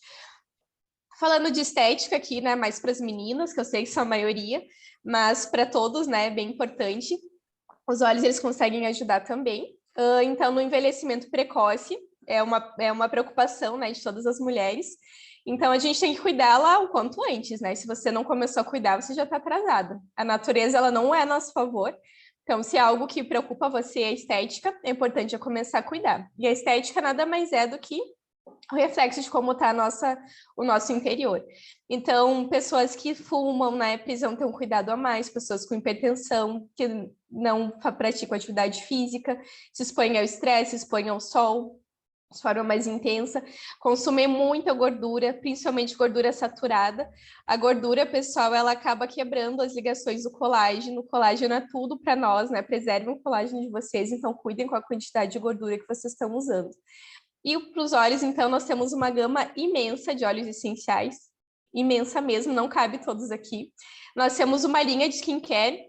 Falando de estética aqui, né? Mais para as meninas, que eu sei que são a maioria, mas para todos, né? É bem importante. Os óleos, eles conseguem ajudar também. Então, no envelhecimento precoce, é uma preocupação, né? De todas as mulheres. Então, a gente tem que cuidar lá o quanto antes, né? Se você não começou a cuidar, você já está atrasada. A natureza, ela não é a nosso favor. Então, se é algo que preocupa você, a estética, é importante já começar a cuidar. E a estética nada mais é do que o reflexo de como está o nosso interior. Então, pessoas que fumam, né, precisam ter um cuidado a mais, pessoas com hipertensão, que não praticam atividade física, se expõem ao estresse, se expõem ao sol, de forma mais intensa, consumir muita gordura, principalmente gordura saturada. A gordura, pessoal, ela acaba quebrando as ligações do colágeno. O colágeno é tudo para nós, né? Preservem o colágeno de vocês, então cuidem com a quantidade de gordura que vocês estão usando. E para os óleos, então, nós temos uma gama imensa de óleos essenciais, imensa mesmo, não cabe todos aqui. Nós temos uma linha de skincare,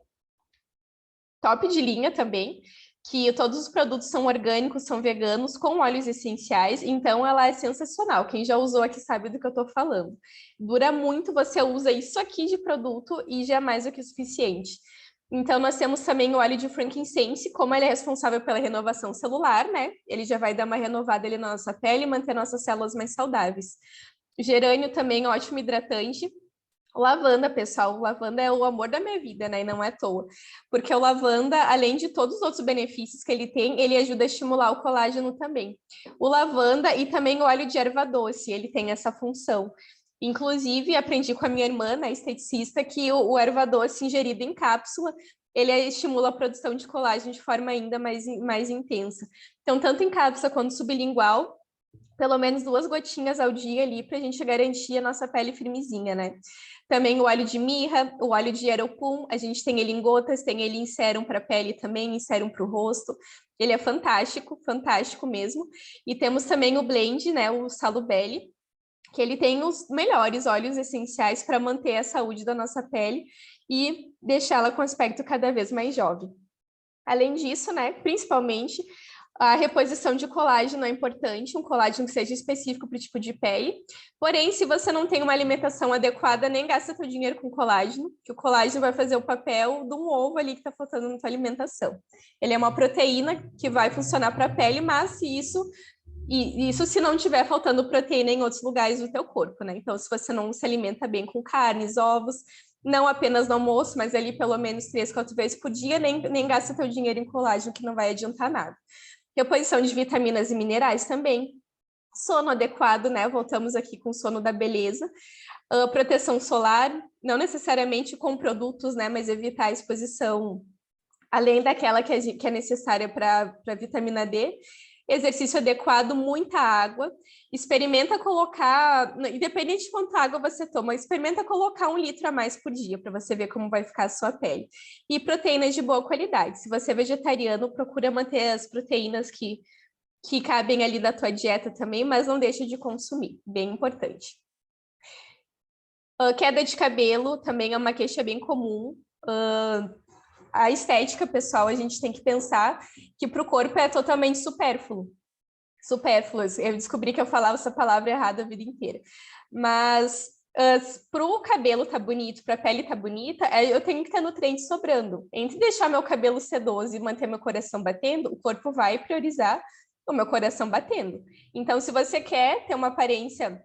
top de linha também, que todos os produtos são orgânicos, são veganos, com óleos essenciais, então ela é sensacional. Quem já usou aqui sabe do que eu estou falando. Dura muito, você usa isso aqui de produto e já é mais do que o suficiente. Então, nós temos também o óleo de frankincense, como ele é responsável pela renovação celular, né? Ele já vai dar uma renovada ali na nossa pele e manter nossas células mais saudáveis. Gerânio também, ótimo hidratante. Lavanda, pessoal, lavanda é o amor da minha vida, né? E não é à toa. Porque o lavanda, além de todos os outros benefícios que ele tem, ele ajuda a estimular o colágeno também. O lavanda e também o óleo de erva doce, ele tem essa função. Inclusive, aprendi com a minha irmã, né, esteticista, que o erva doce ingerido em cápsula, ele estimula a produção de colágeno de forma ainda mais intensa. Então, tanto em cápsula quanto sublingual, pelo menos 2 gotinhas ao dia ali para a gente garantir a nossa pele firmezinha, né? Também o óleo de mirra, o óleo de aeropum, a gente tem ele em gotas, tem ele em sérum para a pele também, em sérum para o rosto. Ele é fantástico, fantástico mesmo. E temos também o blend, né, o Salubelle, que ele tem os melhores óleos essenciais para manter a saúde da nossa pele e deixá-la com aspecto cada vez mais jovem. Além disso, né, principalmente, a reposição de colágeno é importante, um colágeno que seja específico para o tipo de pele. Porém, se você não tem uma alimentação adequada, nem gasta seu dinheiro com colágeno, que o colágeno vai fazer o papel de um ovo ali que está faltando na tua alimentação. Ele é uma proteína que vai funcionar para a pele, mas isso se não tiver faltando proteína em outros lugares do teu corpo, né? Então, se você não se alimenta bem com carnes, ovos, não apenas no almoço, mas ali pelo menos 3, 4 vezes por dia, nem gasta teu dinheiro em colágeno, que não vai adiantar nada. Reposição de vitaminas e minerais também. Sono adequado, né? Voltamos aqui com o sono da beleza. Proteção solar, não necessariamente com produtos, né? Mas evitar a exposição além daquela que é necessária para a vitamina D. Exercício adequado, muita água. Experimenta colocar, independente de quanta água você toma, experimenta colocar 1 litro a mais por dia para você ver como vai ficar a sua pele. E proteínas de boa qualidade. Se você é vegetariano, procura manter as proteínas que cabem ali da tua dieta também, mas não deixa de consumir, bem importante. Queda de cabelo também é uma queixa bem comum. A estética, pessoal, a gente tem que pensar que para o corpo é totalmente supérfluo. Supérfluos. Eu descobri que eu falava essa palavra errada a vida inteira. Mas para o cabelo tá bonito, para a pele tá bonita, eu tenho que ter nutriente sobrando. Entre deixar meu cabelo sedoso e manter meu coração batendo, o corpo vai priorizar o meu coração batendo. Então, se você quer ter uma aparência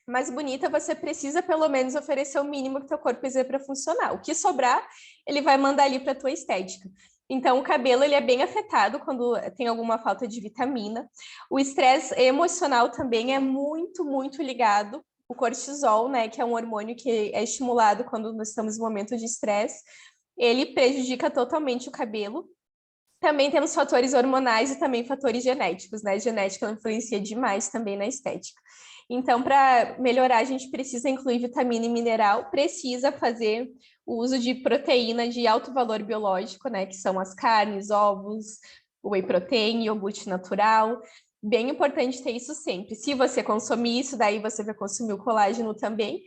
mais bonita, você precisa pelo menos oferecer o mínimo que teu corpo precisa para funcionar. O que sobrar, ele vai mandar ali para tua estética. Então, o cabelo ele é bem afetado quando tem alguma falta de vitamina. O estresse emocional também é muito, muito ligado. O cortisol, né, que é um hormônio que é estimulado quando nós estamos em momento de estresse, ele prejudica totalmente o cabelo. Também temos fatores hormonais e também fatores genéticos, né? A genética influencia demais também na estética. Então, para melhorar, a gente precisa incluir vitamina e mineral, precisa fazer o uso de proteína de alto valor biológico, né? Que são as carnes, ovos, whey protein, iogurte natural. Bem importante ter isso sempre. Se você consumir isso, daí você vai consumir o colágeno também.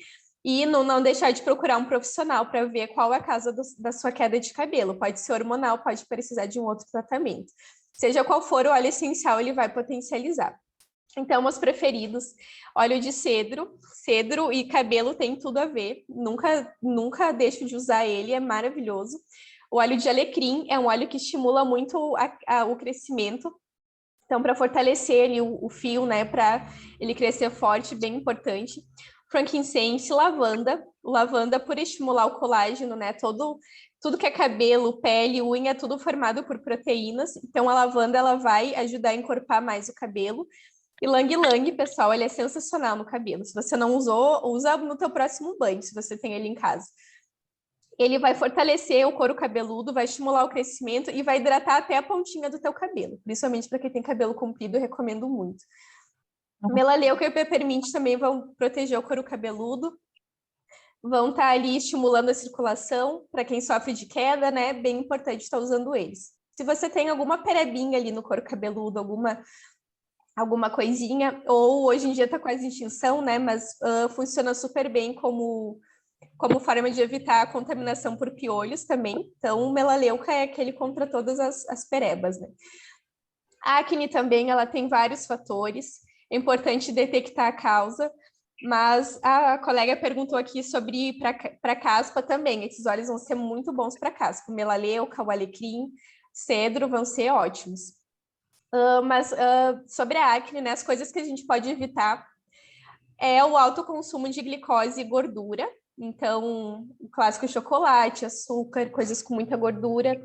E não deixar de procurar um profissional para ver qual é a causa da sua queda de cabelo. Pode ser hormonal, pode precisar de um outro tratamento. Seja qual for o óleo essencial, ele vai potencializar. Então, meus preferidos, óleo de cedro. Cedro e cabelo tem tudo a ver. Nunca deixo de usar ele, é maravilhoso. O óleo de alecrim é um óleo que estimula muito o crescimento. Então, para fortalecer ali o fio, né, para ele crescer forte, bem importante. Frankincense, lavanda. Lavanda por estimular o colágeno, né? Tudo que é cabelo, pele, unha, tudo formado por proteínas. Então, a lavanda ela vai ajudar a encorpar mais o cabelo. E Lang Lang, pessoal, ele é sensacional no cabelo. Se você não usou, usa no teu próximo banho, se você tem ele em casa. Ele vai fortalecer o couro cabeludo, vai estimular o crescimento e vai hidratar até a pontinha do teu cabelo. Principalmente para quem tem cabelo comprido, eu recomendo muito. Melaleuca e peppermint também vão proteger o couro cabeludo. Vão estar ali estimulando a circulação. Para quem sofre de queda, né? Bem importante estar usando eles. Se você tem alguma perebinha ali no couro cabeludo, alguma coisinha, ou hoje em dia está quase em extinção, né? Mas funciona super bem como forma de evitar a contaminação por piolhos também. Então, o melaleuca é aquele contra todas as perebas, né? A acne também, ela tem vários fatores. É importante detectar a causa, mas a colega perguntou aqui sobre para caspa também. Esses óleos vão ser muito bons para caspa. O melaleuca, o alecrim, cedro vão ser ótimos. Mas sobre a acne, né, as coisas que a gente pode evitar, é o alto consumo de glicose e gordura. Então, o clássico chocolate, açúcar, coisas com muita gordura.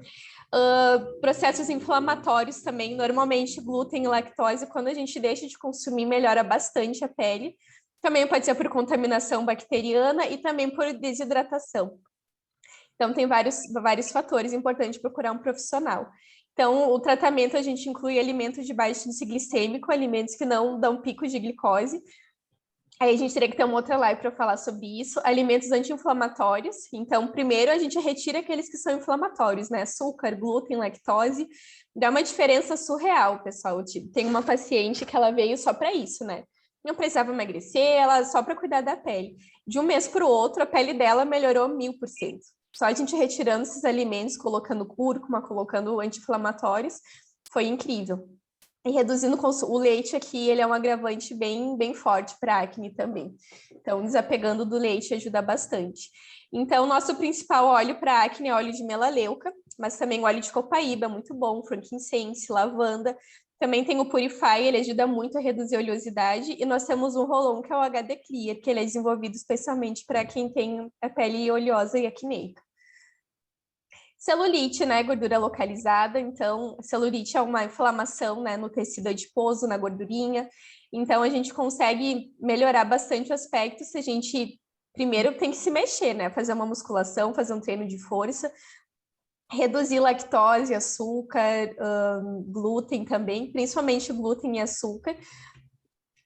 Processos inflamatórios também, normalmente glúten e lactose, quando a gente deixa de consumir, melhora bastante a pele. Também pode ser por contaminação bacteriana e também por desidratação. Então, tem vários fatores importantes procurar um profissional. Então, o tratamento a gente inclui alimentos de baixo índice glicêmico, alimentos que não dão pico de glicose. Aí a gente teria que ter uma outra live para falar sobre isso. Alimentos anti-inflamatórios. Então, primeiro a gente retira aqueles que são inflamatórios, né? Açúcar, glúten, lactose. Dá uma diferença surreal, pessoal. Tem uma paciente que ela veio só para isso, né? Não precisava emagrecer, ela só para cuidar da pele. De um mês para o outro, a pele dela melhorou 1000%. Só a gente retirando esses alimentos, colocando cúrcuma, colocando anti-inflamatórios, foi incrível. E reduzindo o leite aqui, ele é um agravante bem forte para acne também. Então, desapegando do leite ajuda bastante. Então, nosso principal óleo para acne é óleo de melaleuca, mas também o óleo de copaíba, muito bom, frankincense, lavanda. Também tem o Purify, ele ajuda muito a reduzir a oleosidade. E nós temos um Rolon, que é o HD Clear, que ele é desenvolvido especialmente para quem tem a pele oleosa e acneica. Celulite, né, gordura localizada, então celulite é uma inflamação, né, no tecido adiposo, na gordurinha, então a gente consegue melhorar bastante o aspecto se a gente primeiro tem que se mexer, né, fazer uma musculação, fazer um treino de força, reduzir lactose, açúcar, glúten também, principalmente glúten e açúcar.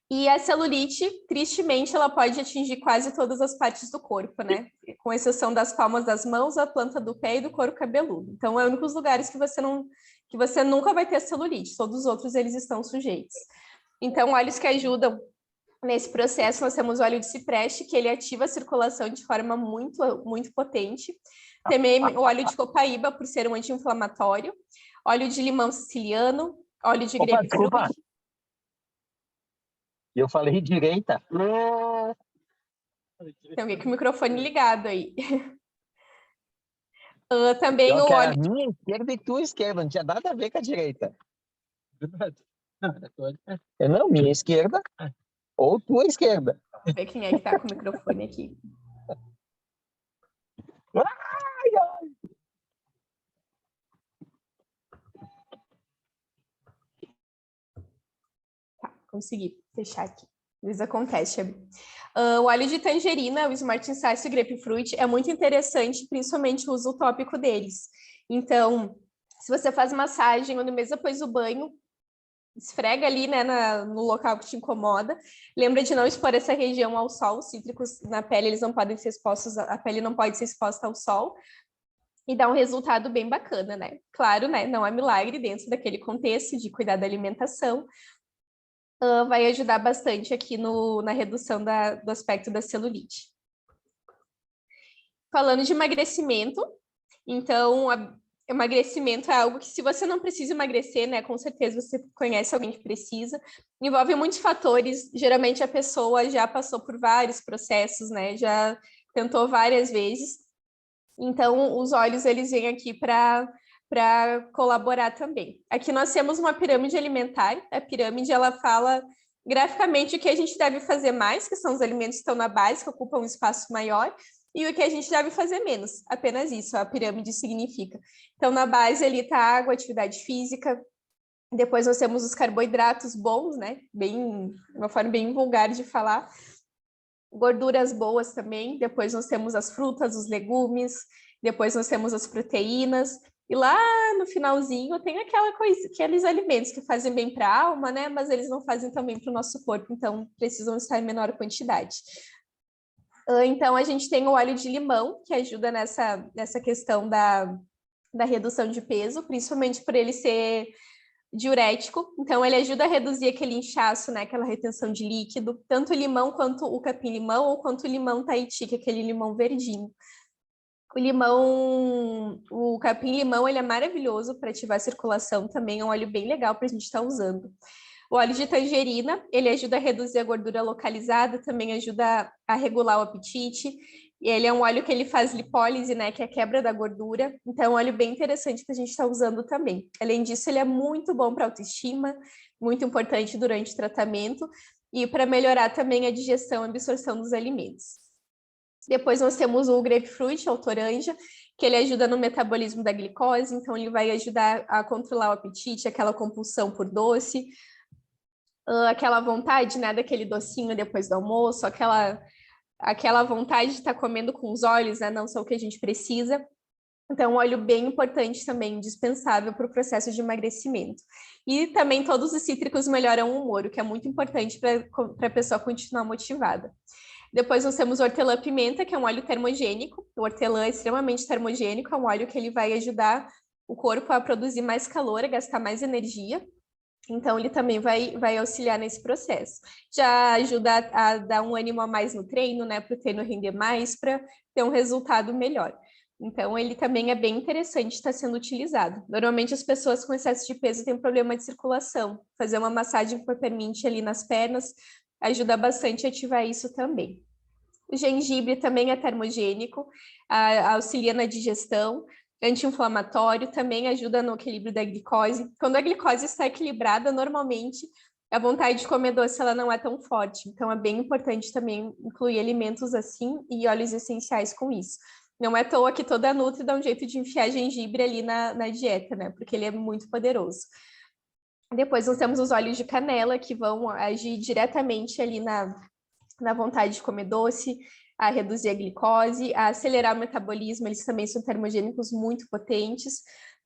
E a celulite, tristemente, ela pode atingir quase todas as partes do corpo, né? Com exceção das palmas das mãos, a planta do pé e do couro cabeludo. Então, é um dos lugares que você nunca vai ter celulite. Todos os outros, eles estão sujeitos. Então, óleos que ajudam nesse processo, nós temos o óleo de cipreste, que ele ativa a circulação de forma muito potente. Também o óleo de copaíba, por ser um anti-inflamatório. Óleo de limão siciliano, óleo de grapefruit. Desculpa. Eu falei direita. Tem alguém com o microfone ligado aí. Também Eu o quero óleo... a minha esquerda e tua esquerda, não tinha nada a ver com a direita. Não, minha esquerda ou tua esquerda. Vamos ver quem é que tá com o microfone aqui. Tá, consegui fechar aqui. Isso acontece. O óleo de tangerina, o Smart Insight e o Grapefruit, é muito interessante, principalmente o uso tópico deles. Então, se você faz massagem ou no mês depois do banho, esfrega ali, né, no local que te incomoda. Lembra de não expor essa região ao sol. Os cítricos na pele, eles não podem ser expostos, a pele não pode ser exposta ao sol. E dá um resultado bem bacana, né? Claro, né, não é milagre dentro daquele contexto de cuidar da alimentação. Vai ajudar bastante aqui na redução do aspecto da celulite. Falando de emagrecimento, então, emagrecimento é algo que, se você não precisa emagrecer, né, com certeza você conhece alguém que precisa, envolve muitos fatores, geralmente a pessoa já passou por vários processos, né, já tentou várias vezes, então os óleos, eles vêm aqui para colaborar também. Aqui nós temos uma pirâmide alimentar. A pirâmide, ela fala graficamente o que a gente deve fazer mais, que são os alimentos que estão na base, que ocupam um espaço maior, e o que a gente deve fazer menos. Apenas isso, a pirâmide significa. Então, na base ali está água, atividade física. Depois nós temos os carboidratos bons, né? Uma forma bem vulgar de falar. Gorduras boas também. Depois nós temos as frutas, os legumes. Depois nós temos as proteínas. E lá no finalzinho tem aqueles alimentos que fazem bem para a alma, né? Mas eles não fazem também para o nosso corpo, então precisam estar em menor quantidade. Então, a gente tem o óleo de limão, que ajuda nessa questão da redução de peso, principalmente por ele ser diurético. Então, ele ajuda a reduzir aquele inchaço, né? Aquela retenção de líquido. Tanto o limão quanto o capim-limão, ou quanto o limão Tahiti, que é aquele limão verdinho. O capim-limão, ele é maravilhoso para ativar a circulação também, é um óleo bem legal para a gente estar usando. O óleo de tangerina, ele ajuda a reduzir a gordura localizada, também ajuda a regular o apetite. E ele é um óleo que ele faz lipólise, né, que é a quebra da gordura. Então, é um óleo bem interessante que a gente está usando também. Além disso, ele é muito bom para autoestima, muito importante durante o tratamento. e para melhorar também a digestão e absorção dos alimentos. Depois nós temos o grapefruit, ou toranja, que ele ajuda no metabolismo da glicose, então ele vai ajudar a controlar o apetite, aquela compulsão por doce, aquela vontade, né, daquele docinho depois do almoço, aquela vontade de estar comendo com os olhos, né, não só o que a gente precisa. Então, um óleo bem importante também, indispensável para o processo de emagrecimento. E também todos os cítricos melhoram o humor, o que é muito importante para a pessoa continuar motivada. Depois nós temos o hortelã-pimenta, que é um óleo termogênico. O hortelã é extremamente termogênico, é um óleo que ele vai ajudar o corpo a produzir mais calor, a gastar mais energia. Então, ele também vai auxiliar nesse processo. Já ajuda a dar um ânimo a mais no treino, né? Para o treino render mais, para ter um resultado melhor. Então, ele também é bem interessante estar sendo utilizado. Normalmente, as pessoas com excesso de peso têm problema de circulação. Fazer uma massagem peppermint ali nas pernas ajuda bastante a ativar isso também. O gengibre também é termogênico, auxilia na digestão, anti-inflamatório, também ajuda no equilíbrio da glicose. Quando a glicose está equilibrada, normalmente a vontade de comer doce ela não é tão forte. Então, é bem importante também incluir alimentos assim e óleos essenciais com isso. Não é à toa que toda Nutri dá um jeito de enfiar gengibre ali na dieta, né? Porque ele é muito poderoso. Depois nós temos os óleos de canela, que vão agir diretamente ali na vontade de comer doce, a reduzir a glicose, a acelerar o metabolismo, eles também são termogênicos muito potentes,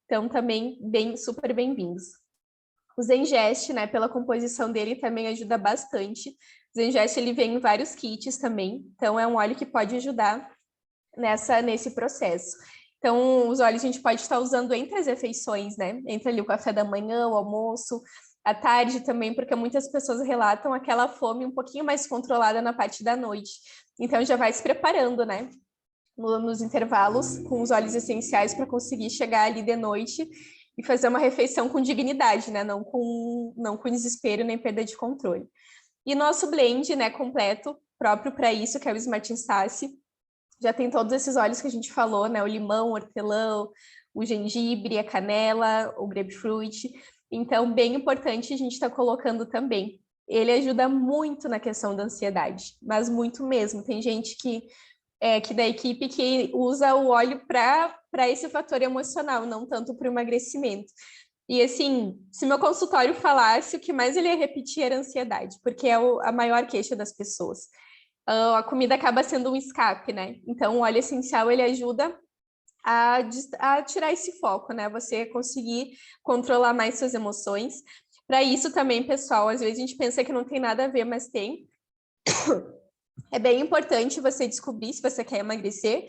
então também super bem-vindos. O Zengest, né, pela composição dele, também ajuda bastante. O Zengest, ele vem em vários kits também, então é um óleo que pode ajudar nesse processo. Então, os óleos a gente pode estar usando entre as refeições, né? Entre ali o café da manhã, o almoço, à tarde também, porque muitas pessoas relatam aquela fome um pouquinho mais controlada na parte da noite. Então, já vai se preparando, né? Nos intervalos, com os óleos essenciais para conseguir chegar ali de noite e fazer uma refeição com dignidade, né? Não com desespero nem perda de controle. E nosso blend, né, completo, próprio para isso, que é o Smart Instace, já tem todos esses óleos que a gente falou, né? O limão, o hortelã, o gengibre, a canela, o grapefruit. Então, bem importante a gente estar colocando também. Ele ajuda muito na questão da ansiedade, mas muito mesmo. Tem gente que da equipe que usa o óleo para esse fator emocional, não tanto para o emagrecimento. E assim, se meu consultório falasse, o que mais ele ia repetir era a ansiedade, porque é a maior queixa das pessoas. A comida acaba sendo um escape, né? Então, o óleo essencial, ele ajuda a tirar esse foco, né? Você conseguir controlar mais suas emoções. Para isso também, pessoal, às vezes a gente pensa que não tem nada a ver, mas tem. É bem importante você descobrir, se você quer emagrecer,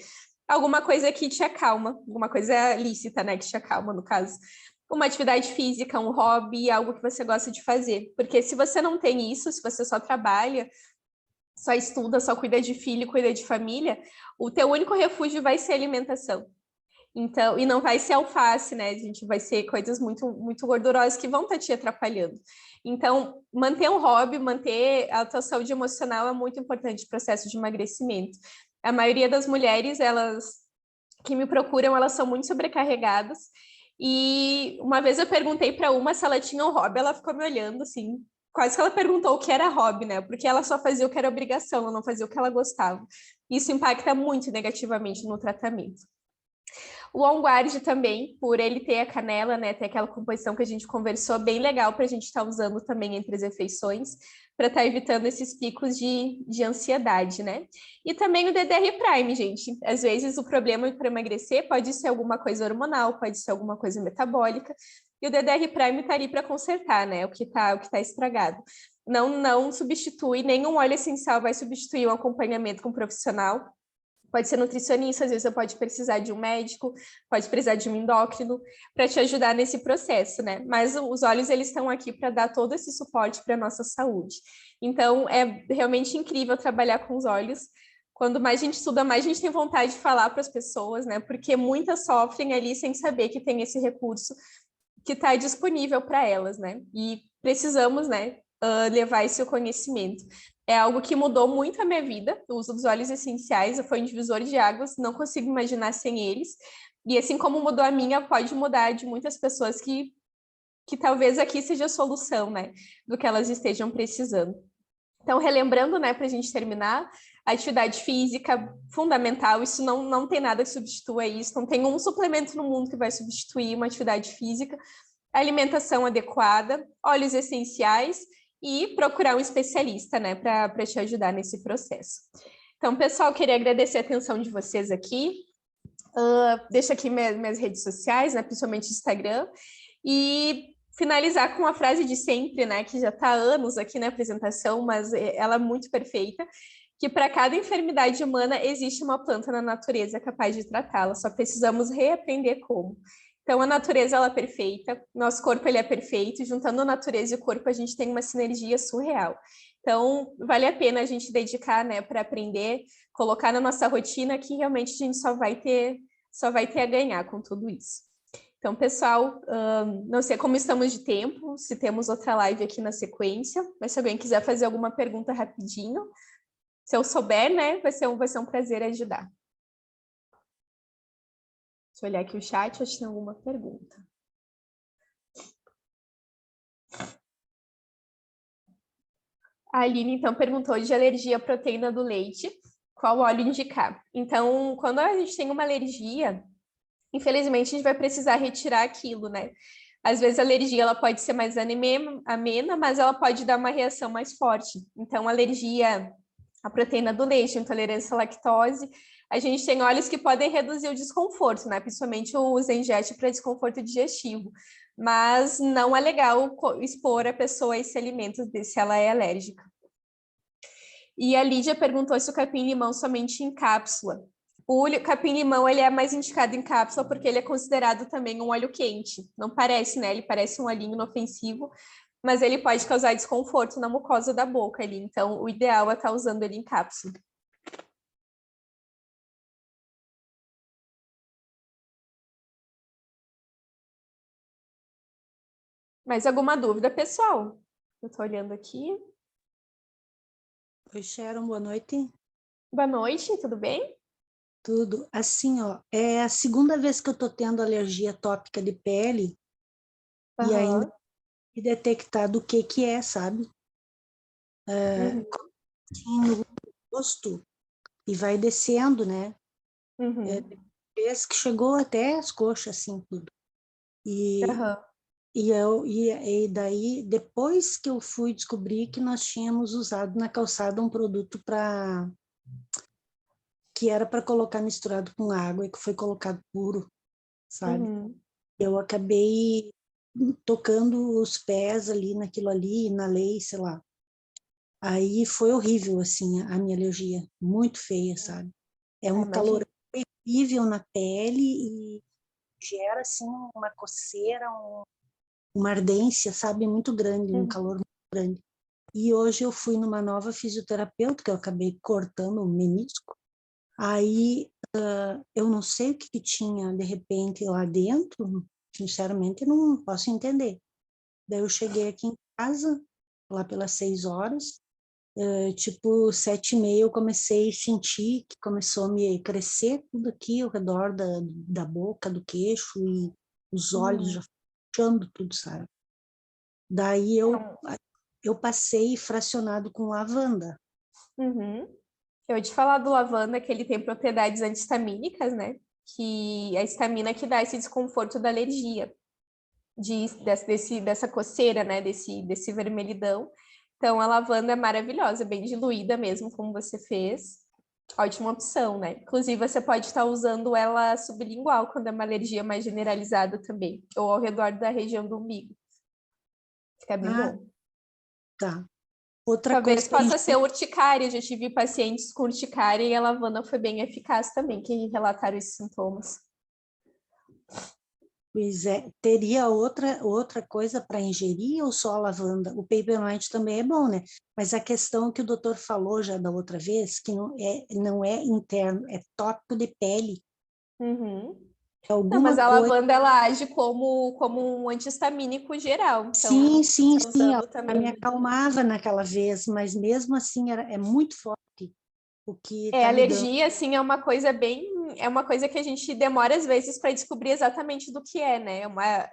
alguma coisa que te acalma, alguma coisa lícita, né? Que te acalma, no caso. Uma atividade física, um hobby, algo que você gosta de fazer. Porque se você não tem isso, se você só trabalha, só estuda, só cuida de filho, cuida de família, o teu único refúgio vai ser alimentação. Então, e não vai ser alface, né? A gente vai ser coisas muito, muito gordurosas que vão estar te atrapalhando. Então, manter um hobby, manter a tua saúde emocional é muito importante no processo de emagrecimento. A maioria das mulheres, elas que me procuram, elas são muito sobrecarregadas. E uma vez eu perguntei para uma se ela tinha um hobby, ela ficou me olhando assim, quase que ela perguntou o que era hobby, né? Porque ela só fazia o que era obrigação, ela não fazia o que ela gostava. Isso impacta muito negativamente no tratamento. O On Guard também, por ele ter a canela, né, ter aquela composição que a gente conversou, bem legal para a gente estar usando também entre as refeições, para estar evitando esses picos de ansiedade, né? E também o DDR Prime, gente. Às vezes o problema para emagrecer pode ser alguma coisa hormonal, pode ser alguma coisa metabólica, e o DDR Prime está ali para consertar, né? O que tá estragado. Não substitui, nenhum óleo essencial vai substituir um acompanhamento com um profissional. Pode ser nutricionista, às vezes você pode precisar de um médico, pode precisar de um endócrino para te ajudar nesse processo, né? Mas os óleos, eles estão aqui para dar todo esse suporte para a nossa saúde. Então, é realmente incrível trabalhar com os óleos. Quando mais a gente estuda, mais a gente tem vontade de falar para as pessoas, né? Porque muitas sofrem ali sem saber que tem esse recurso que está disponível para elas, né? E precisamos, né, levar esse conhecimento. É algo que mudou muito a minha vida, o uso dos óleos essenciais, foi um divisor de águas, não consigo imaginar sem eles. E assim como mudou a minha, pode mudar de muitas pessoas que talvez aqui seja a solução, né, do que elas estejam precisando. Então, relembrando, né, para a gente terminar, a atividade física fundamental, isso não tem nada que substitua isso, não tem um suplemento no mundo que vai substituir uma atividade física, alimentação adequada, óleos essenciais e procurar um especialista, né, para te ajudar nesse processo. Então, pessoal, queria agradecer a atenção de vocês aqui. Deixo aqui minhas redes sociais, né, principalmente Instagram, e finalizar com a frase de sempre, né, que já está há anos aqui na apresentação, mas ela é muito perfeita, que para cada enfermidade humana existe uma planta na natureza capaz de tratá-la, só precisamos reaprender como. Então, a natureza ela é perfeita, nosso corpo ele é perfeito, juntando a natureza e o corpo a gente tem uma sinergia surreal. Então, vale a pena a gente dedicar, né, para aprender, colocar na nossa rotina que realmente a gente só vai ter a ganhar com tudo isso. Então, pessoal, não sei como estamos de tempo, se temos outra live aqui na sequência, mas se alguém quiser fazer alguma pergunta rapidinho, se eu souber, né, vai ser um prazer ajudar. Deixa eu olhar aqui o chat, acho que tem alguma pergunta. A Aline, então, perguntou de alergia à proteína do leite, qual óleo indicar? Então, quando a gente tem uma alergia, infelizmente, a gente vai precisar retirar aquilo, né? Às vezes a alergia ela pode ser mais amena, mas ela pode dar uma reação mais forte. Então, alergia à proteína do leite, intolerância à lactose, a gente tem óleos que podem reduzir o desconforto, né? Principalmente o Zengest para desconforto digestivo. Mas não é legal expor a pessoa a esse alimento se ela é alérgica. E a Lídia perguntou se o capim-limão somente em cápsula. O capim-limão ele é mais indicado em cápsula porque ele é considerado também um óleo quente. Não parece, né? Ele parece um olhinho inofensivo, mas ele pode causar desconforto na mucosa da boca ali. Então, o ideal é estar usando ele em cápsula. Mais alguma dúvida, pessoal? Eu estou olhando aqui. Oi, Sharon, boa noite. Boa noite, tudo bem? Tudo. Assim, ó, é a segunda vez que eu tô tendo alergia tópica de pele e ainda detectado o que é, sabe? No rosto e vai descendo, né? Vez que chegou até as coxas, assim, tudo. E daí, depois que eu fui descobrir que nós tínhamos usado na calçada um produto que era para colocar misturado com água e que foi colocado puro, sabe? Eu acabei tocando os pés ali naquilo ali, na lei, sei lá. Aí foi horrível, assim, a minha alergia, muito feia, sabe? É um calor terrível na pele e gera, assim, uma coceira, uma ardência, sabe? Muito grande, um calor muito grande. E hoje eu fui numa nova fisioterapeuta, que eu acabei cortando o menisco. Aí eu não sei o que tinha, de repente, lá dentro, sinceramente, não posso entender. Daí eu cheguei aqui em casa, lá pelas 6 horas, tipo 7h30 eu comecei a sentir que começou a me crescer tudo aqui ao redor da boca, do queixo, e os olhos já fechando tudo, sabe? Daí eu passei fracionado com lavanda. Eu ia te falar do lavanda, que ele tem propriedades anti-histamínicas, né? Que a histamina que dá esse desconforto da alergia, dessa coceira, né? Desse vermelhidão. Então, a lavanda é maravilhosa, bem diluída mesmo, como você fez. Ótima opção, né? Inclusive, você pode estar usando ela sublingual, quando é uma alergia mais generalizada também, ou ao redor da região do umbigo. Fica bem bom. Tá. Outra Talvez coisa possa ser urticária. Eu já tive pacientes com urticária e a lavanda foi bem eficaz também, que relataram esses sintomas. Pois é, teria outra coisa para ingerir ou só a lavanda? O papermint também é bom, né? Mas a questão que o doutor falou já da outra vez, que não é interno, é tópico de pele. Não, mas a lavanda ela age como um anti-histamínico geral. Então, sim, ela também. me acalmava naquela vez, mas mesmo assim é muito forte o que A alergia, assim, é uma coisa bem é uma coisa que a gente demora, às vezes, para descobrir exatamente do que é, né?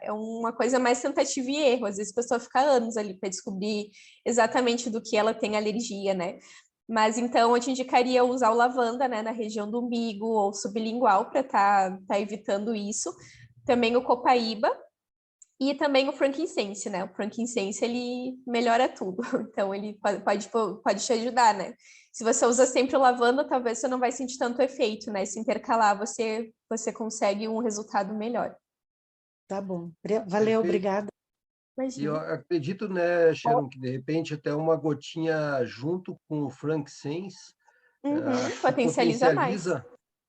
É uma coisa mais tentativa e erro. Às vezes a pessoa fica anos ali para descobrir exatamente do que ela tem alergia, né? Mas então eu te indicaria usar o lavanda, né, na região do umbigo ou sublingual para tá evitando isso. Também o copaíba e também o frankincense, né? O frankincense, ele melhora tudo. Então, ele pode te ajudar, né? Se você usa sempre o lavanda, talvez você não vai sentir tanto efeito, né? Se intercalar, você consegue um resultado melhor. Tá bom. Valeu, Perfeito. obrigada. E eu Imagina. acredito, né, Sharon, que de repente até uma gotinha junto com o frankincense, acho que Potencializa mais.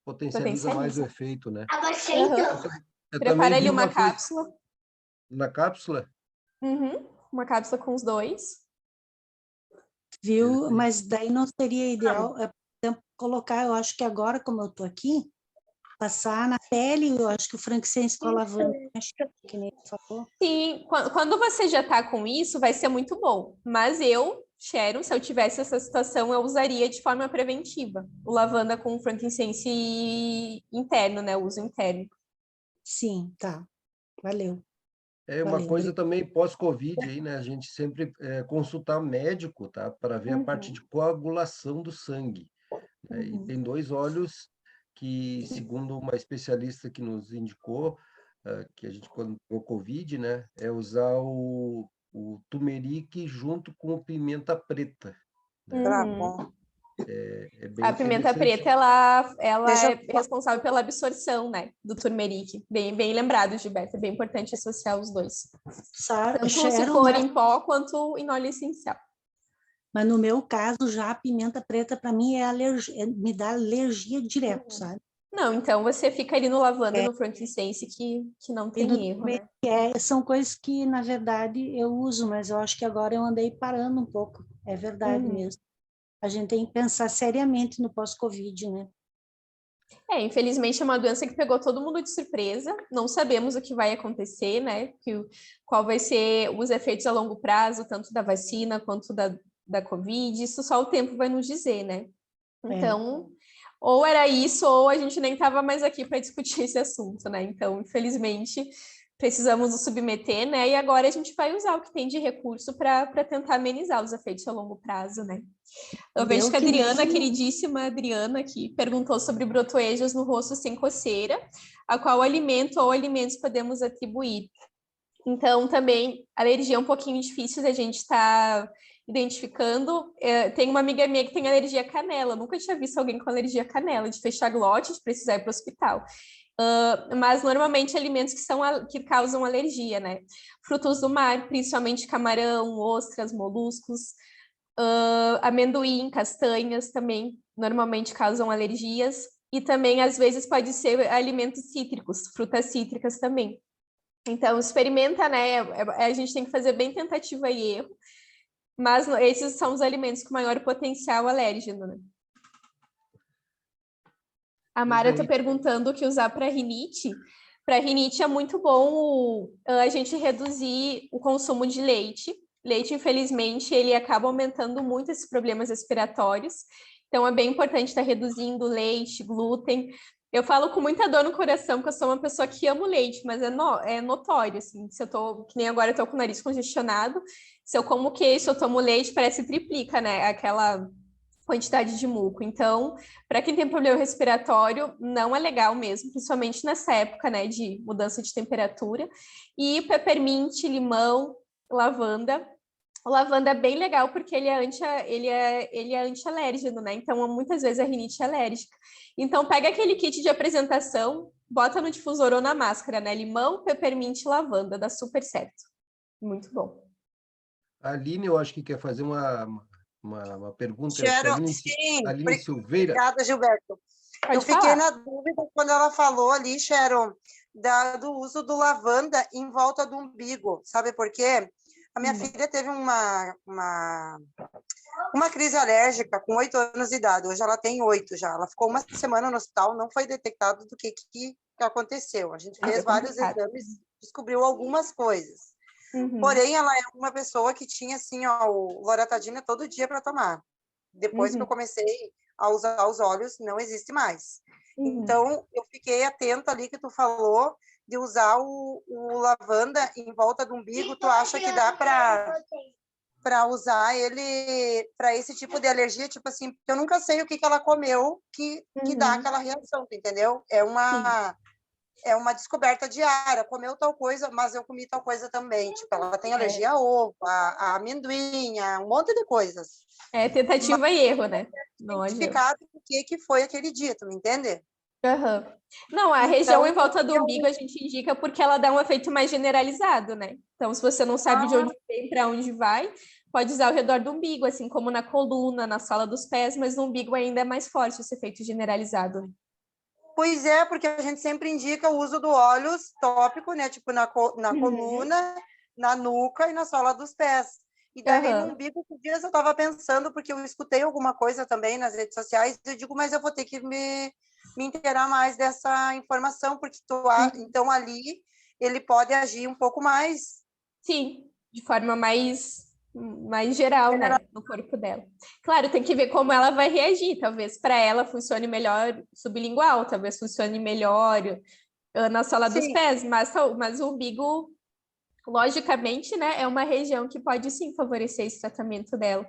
potencializa mais o Potencializa. efeito, né? Eu também Prepara ali vi uma uma coisa cápsula. na cápsula. Uma cápsula com os dois. Viu? Perfeito. Mas daí não seria ideal, por exemplo, colocar, eu acho que agora, como eu estou aqui, passar na pele, eu acho que o frankincense com a lavanda, que nem você falou. Sim, quando você já tá com isso, vai ser muito bom. Mas eu, Sharon, se eu tivesse essa situação, eu usaria de forma preventiva. O lavanda com frankincense interno, né? O uso interno. Sim, tá. Valeu. É uma Valeu, coisa obrigada. também pós-Covid aí, né? A gente sempre consultar médico, tá? Para ver a parte de coagulação do sangue, né? E tem dois óleos que, segundo uma especialista que nos indicou, que a gente quando o Covid, né? É usar o turmeric junto com o pimenta preta, né? Tá Uhum. bom. É bem A pimenta interessante. preta, ela Deixa é responsável pela absorção, né? Do turmeric. Bem lembrado, Gilberto. É bem importante associar os dois. Tanto se Sharon, for em pó quanto em óleo essencial. mas no meu caso, já a pimenta preta, para mim, me dá alergia direto, sabe? Não, então você fica ali no lavanda, no frankincense, que não E no tem erro, né? são coisas que, na verdade, eu uso, mas eu acho que agora eu andei parando um pouco. É verdade mesmo. A gente tem que pensar seriamente no pós-Covid, né? Infelizmente é uma doença que pegou todo mundo de surpresa. Não sabemos o que vai acontecer, né? Qual vai ser os efeitos a longo prazo, tanto da vacina quanto da Covid. Isso só o tempo vai nos dizer, né? Então, ou era isso, ou a gente nem estava mais aqui para discutir esse assunto, né? Então, infelizmente, precisamos nos submeter, né? E agora a gente vai usar o que tem de recurso para tentar amenizar os efeitos a longo prazo, né? Eu vejo que a Adriana, a queridíssima Adriana, aqui, perguntou sobre brotoejos no rosto sem coceira, a qual alimento ou alimentos podemos atribuir. Então, também, alergia é um pouquinho difícil da gente estar identificando. Tem uma amiga minha que tem alergia à canela. Eu nunca tinha visto alguém com alergia à canela, de fechar glote, de precisar ir para o hospital. Mas, normalmente, alimentos que causam alergia, né? Frutos do mar, principalmente camarão, ostras, moluscos. Amendoim, castanhas também normalmente causam alergias. E também, às vezes, pode ser alimentos cítricos, frutas cítricas também. Então, experimenta, né? A gente tem que fazer bem tentativa e erro, mas esses são os alimentos com maior potencial alérgeno, né? A Mara está perguntando o que usar para rinite. Para rinite é muito bom a gente reduzir o consumo de leite. Leite, infelizmente, ele acaba aumentando muito esses problemas respiratórios. Então, é bem importante estar reduzindo leite, glúten. Eu falo com muita dor no coração, porque eu sou uma pessoa que amo leite, mas é notório, assim, se eu tô, que nem agora eu tô com o nariz congestionado, se eu como queijo, se eu tomo leite, parece que triplica, né, aquela quantidade de muco. Então, para quem tem problema respiratório, não é legal mesmo, principalmente nessa época, né, de mudança de temperatura. E peppermint, limão, lavanda. O lavanda é bem legal porque ele é anti-alérgeno, né? Então, muitas vezes a rinite é alérgica. Então, pega aquele kit de apresentação, bota no difusor ou na máscara, né? Limão, peppermint e lavanda, dá super certo. Muito bom. A Aline, eu acho que quer fazer uma pergunta, acho que a Sharon, Aline, sim, Aline Silveira. obrigada, Gilberto. Eu fiquei na dúvida quando ela falou ali, Sharon, do uso do lavanda em volta do umbigo. Sabe por quê? A minha filha teve uma crise alérgica com 8 anos de idade. Hoje ela tem 8 já. Ela ficou uma semana no hospital, não foi detectado do que aconteceu. A gente fez vários exames, descobriu algumas coisas. Porém, ela é uma pessoa que tinha, assim, o loratadina todo dia para tomar. Depois que eu comecei a usar os óleos, não existe mais. Então, eu fiquei atenta ali que tu falou de usar o lavanda em volta do umbigo. Tu acha que dá para usar ele para esse tipo de alergia? Tipo assim, eu nunca sei o que ela comeu que dá aquela reação, entendeu? É uma descoberta diária. Comeu tal coisa, mas eu comi tal coisa também. Tipo, ela tem alergia a ovo, a amendoim, a um monte de coisas. É tentativa e erro, né? Não identificado o que foi aquele dia, tu me entende? Uhum. Não, a região em volta do umbigo a gente indica porque ela dá um efeito mais generalizado, né? Então, se você não sabe de onde vem para onde vai, pode usar ao redor do umbigo, assim como na coluna, na sola dos pés, mas no umbigo ainda é mais forte esse efeito generalizado. Pois é, porque a gente sempre indica o uso do óleo tópico, né? Tipo na coluna, na nuca e na sola dos pés. E daí no umbigo, por dias eu estava pensando, porque eu escutei alguma coisa também nas redes sociais, e eu digo, mas eu vou ter que me inteirar mais dessa informação, porque então ali ele pode agir um pouco mais. Sim, de forma mais geral, né, no corpo dela. Claro, tem que ver como ela vai reagir. Talvez para ela funcione melhor sublingual, talvez funcione melhor na sola dos pés, mas o umbigo, logicamente, né, é uma região que pode sim favorecer esse tratamento dela.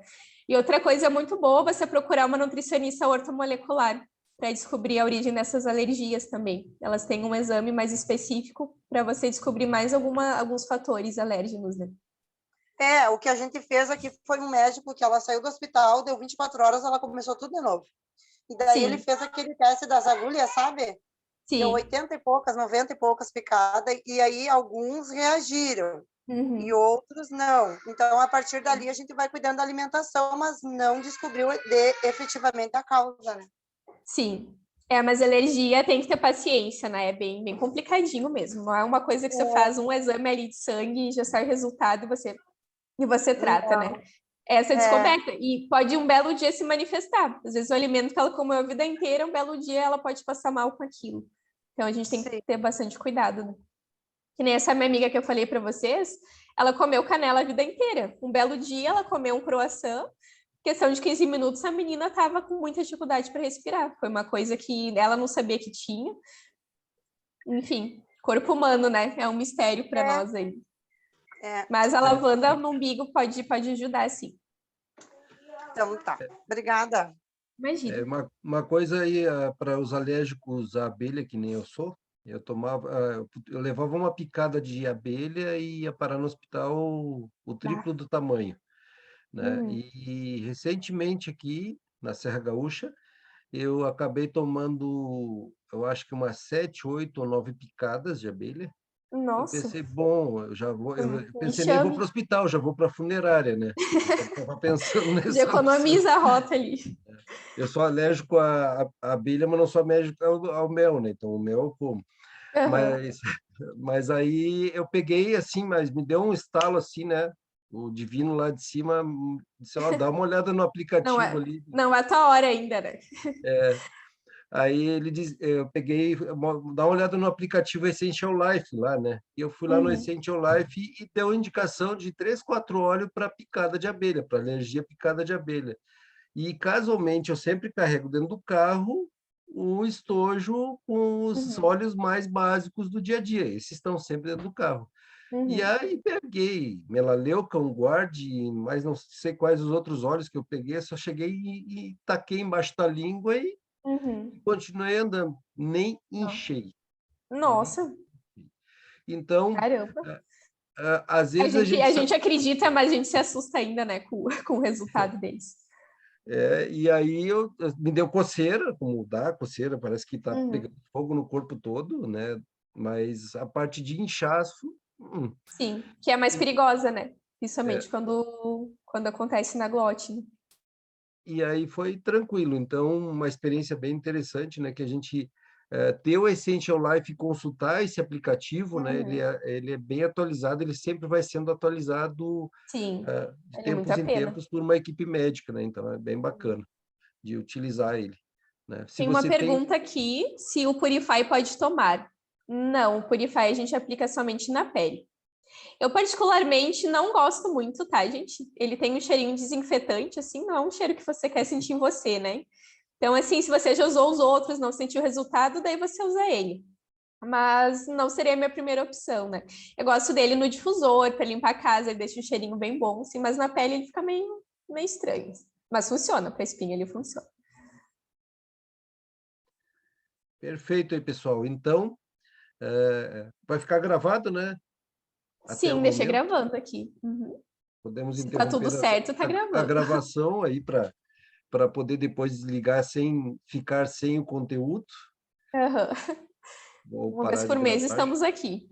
E outra coisa muito boa, você procurar uma nutricionista ortomolecular para descobrir a origem dessas alergias também. Elas têm um exame mais específico para você descobrir mais alguns fatores alérgenos, né? O que a gente fez aqui foi um médico que ela saiu do hospital, deu 24 horas, ela começou tudo de novo. E daí ele fez aquele teste das agulhas, sabe? Sim. Deu 80 e poucas, 90 e poucas picadas, e aí alguns reagiram. E outros não. Então, a partir dali, a gente vai cuidando da alimentação, mas não descobriu efetivamente a causa, né? Sim. Mas alergia tem que ter paciência, né? É bem, bem complicadinho mesmo. Não é uma coisa que você faz um exame ali de sangue e já sai o resultado e você trata, né? Essa descoberta. E pode um belo dia se manifestar. Às vezes o alimento que ela comeu a vida inteira, um belo dia ela pode passar mal com aquilo. Então a gente tem que ter bastante cuidado, né? Que nem essa minha amiga que eu falei para vocês, ela comeu canela a vida inteira. Um belo dia ela comeu um croissant, questão de 15 minutos a menina estava com muita dificuldade para respirar. Foi uma coisa que ela não sabia que tinha. Enfim, corpo humano, né? É um mistério para nós aí. Mas a lavanda no umbigo pode ajudar, sim. Então tá. Obrigada. Imagina. Uma coisa aí para os alérgicos à abelha, que nem eu sou, eu levava uma picada de abelha e ia parar no hospital o triplo do tamanho, né? E recentemente aqui na Serra Gaúcha eu acabei tomando, eu acho que umas 7, 8 ou 9 picadas de abelha. Nossa. Eu pensei, bom, nem vou para o hospital, já vou para a funerária, né? Eu estava pensando nessa Já economiza a rota ali. Eu sou alérgico à abelha, mas não sou alérgico ao mel, né? Então, o mel eu como. Mas aí eu peguei assim, mas me deu um estalo assim, né? O divino lá de cima disse, ó, dá uma olhada no aplicativo ali. Não, é a tua hora ainda, né? Aí ele diz, eu peguei, dá uma olhada no aplicativo Essential Life lá, né? E eu fui lá no Essential Life e deu indicação de 3, 4 óleos para picada de abelha, para alergia à picada de abelha. E casualmente eu sempre carrego dentro do carro um estojo com os óleos mais básicos do dia a dia. Esses estão sempre dentro do carro. E aí peguei melaleuca, guarde, mas não sei quais os outros óleos que eu peguei, só cheguei e taquei embaixo da língua e continuei andando, nem inchei. Nossa. Então, caramba. Às vezes a gente acredita, mas a gente se assusta ainda, né, com o resultado deles. E aí me deu coceira, como dá coceira, parece que está pegando fogo no corpo todo, né? Mas a parte de inchaço... Sim, que é mais perigosa, né? Principalmente quando acontece na glote. Né? E aí foi tranquilo. Então, uma experiência bem interessante, né? Que a gente ter o Essential Life e consultar esse aplicativo, né? Ele é bem atualizado, ele sempre vai sendo atualizado de tempos em tempos por uma equipe médica, né? Então, é bem bacana de utilizar ele. Né? Tem uma pergunta aqui, se o Purify pode tomar. Não, o Purify a gente aplica somente na pele. Eu particularmente não gosto muito, tá, gente? Ele tem um cheirinho desinfetante, assim, não é um cheiro que você quer sentir em você, né? Então, assim, se você já usou os outros, não sentiu o resultado, daí você usa ele. Mas não seria a minha primeira opção, né? Eu gosto dele no difusor, para limpar a casa, ele deixa um cheirinho bem bom, assim, mas na pele ele fica meio estranho. Mas funciona, para espinha ele funciona. Perfeito aí, pessoal. Então, vai ficar gravado, né? Até Sim, o deixei momento. gravando aqui. Uhum. Podemos Se tá tudo interromper certo, tá a gravando. gravação aí para poder depois desligar sem ficar sem o conteúdo. Uhum. Vou Uma vez parar de por mês gravar. estamos aqui.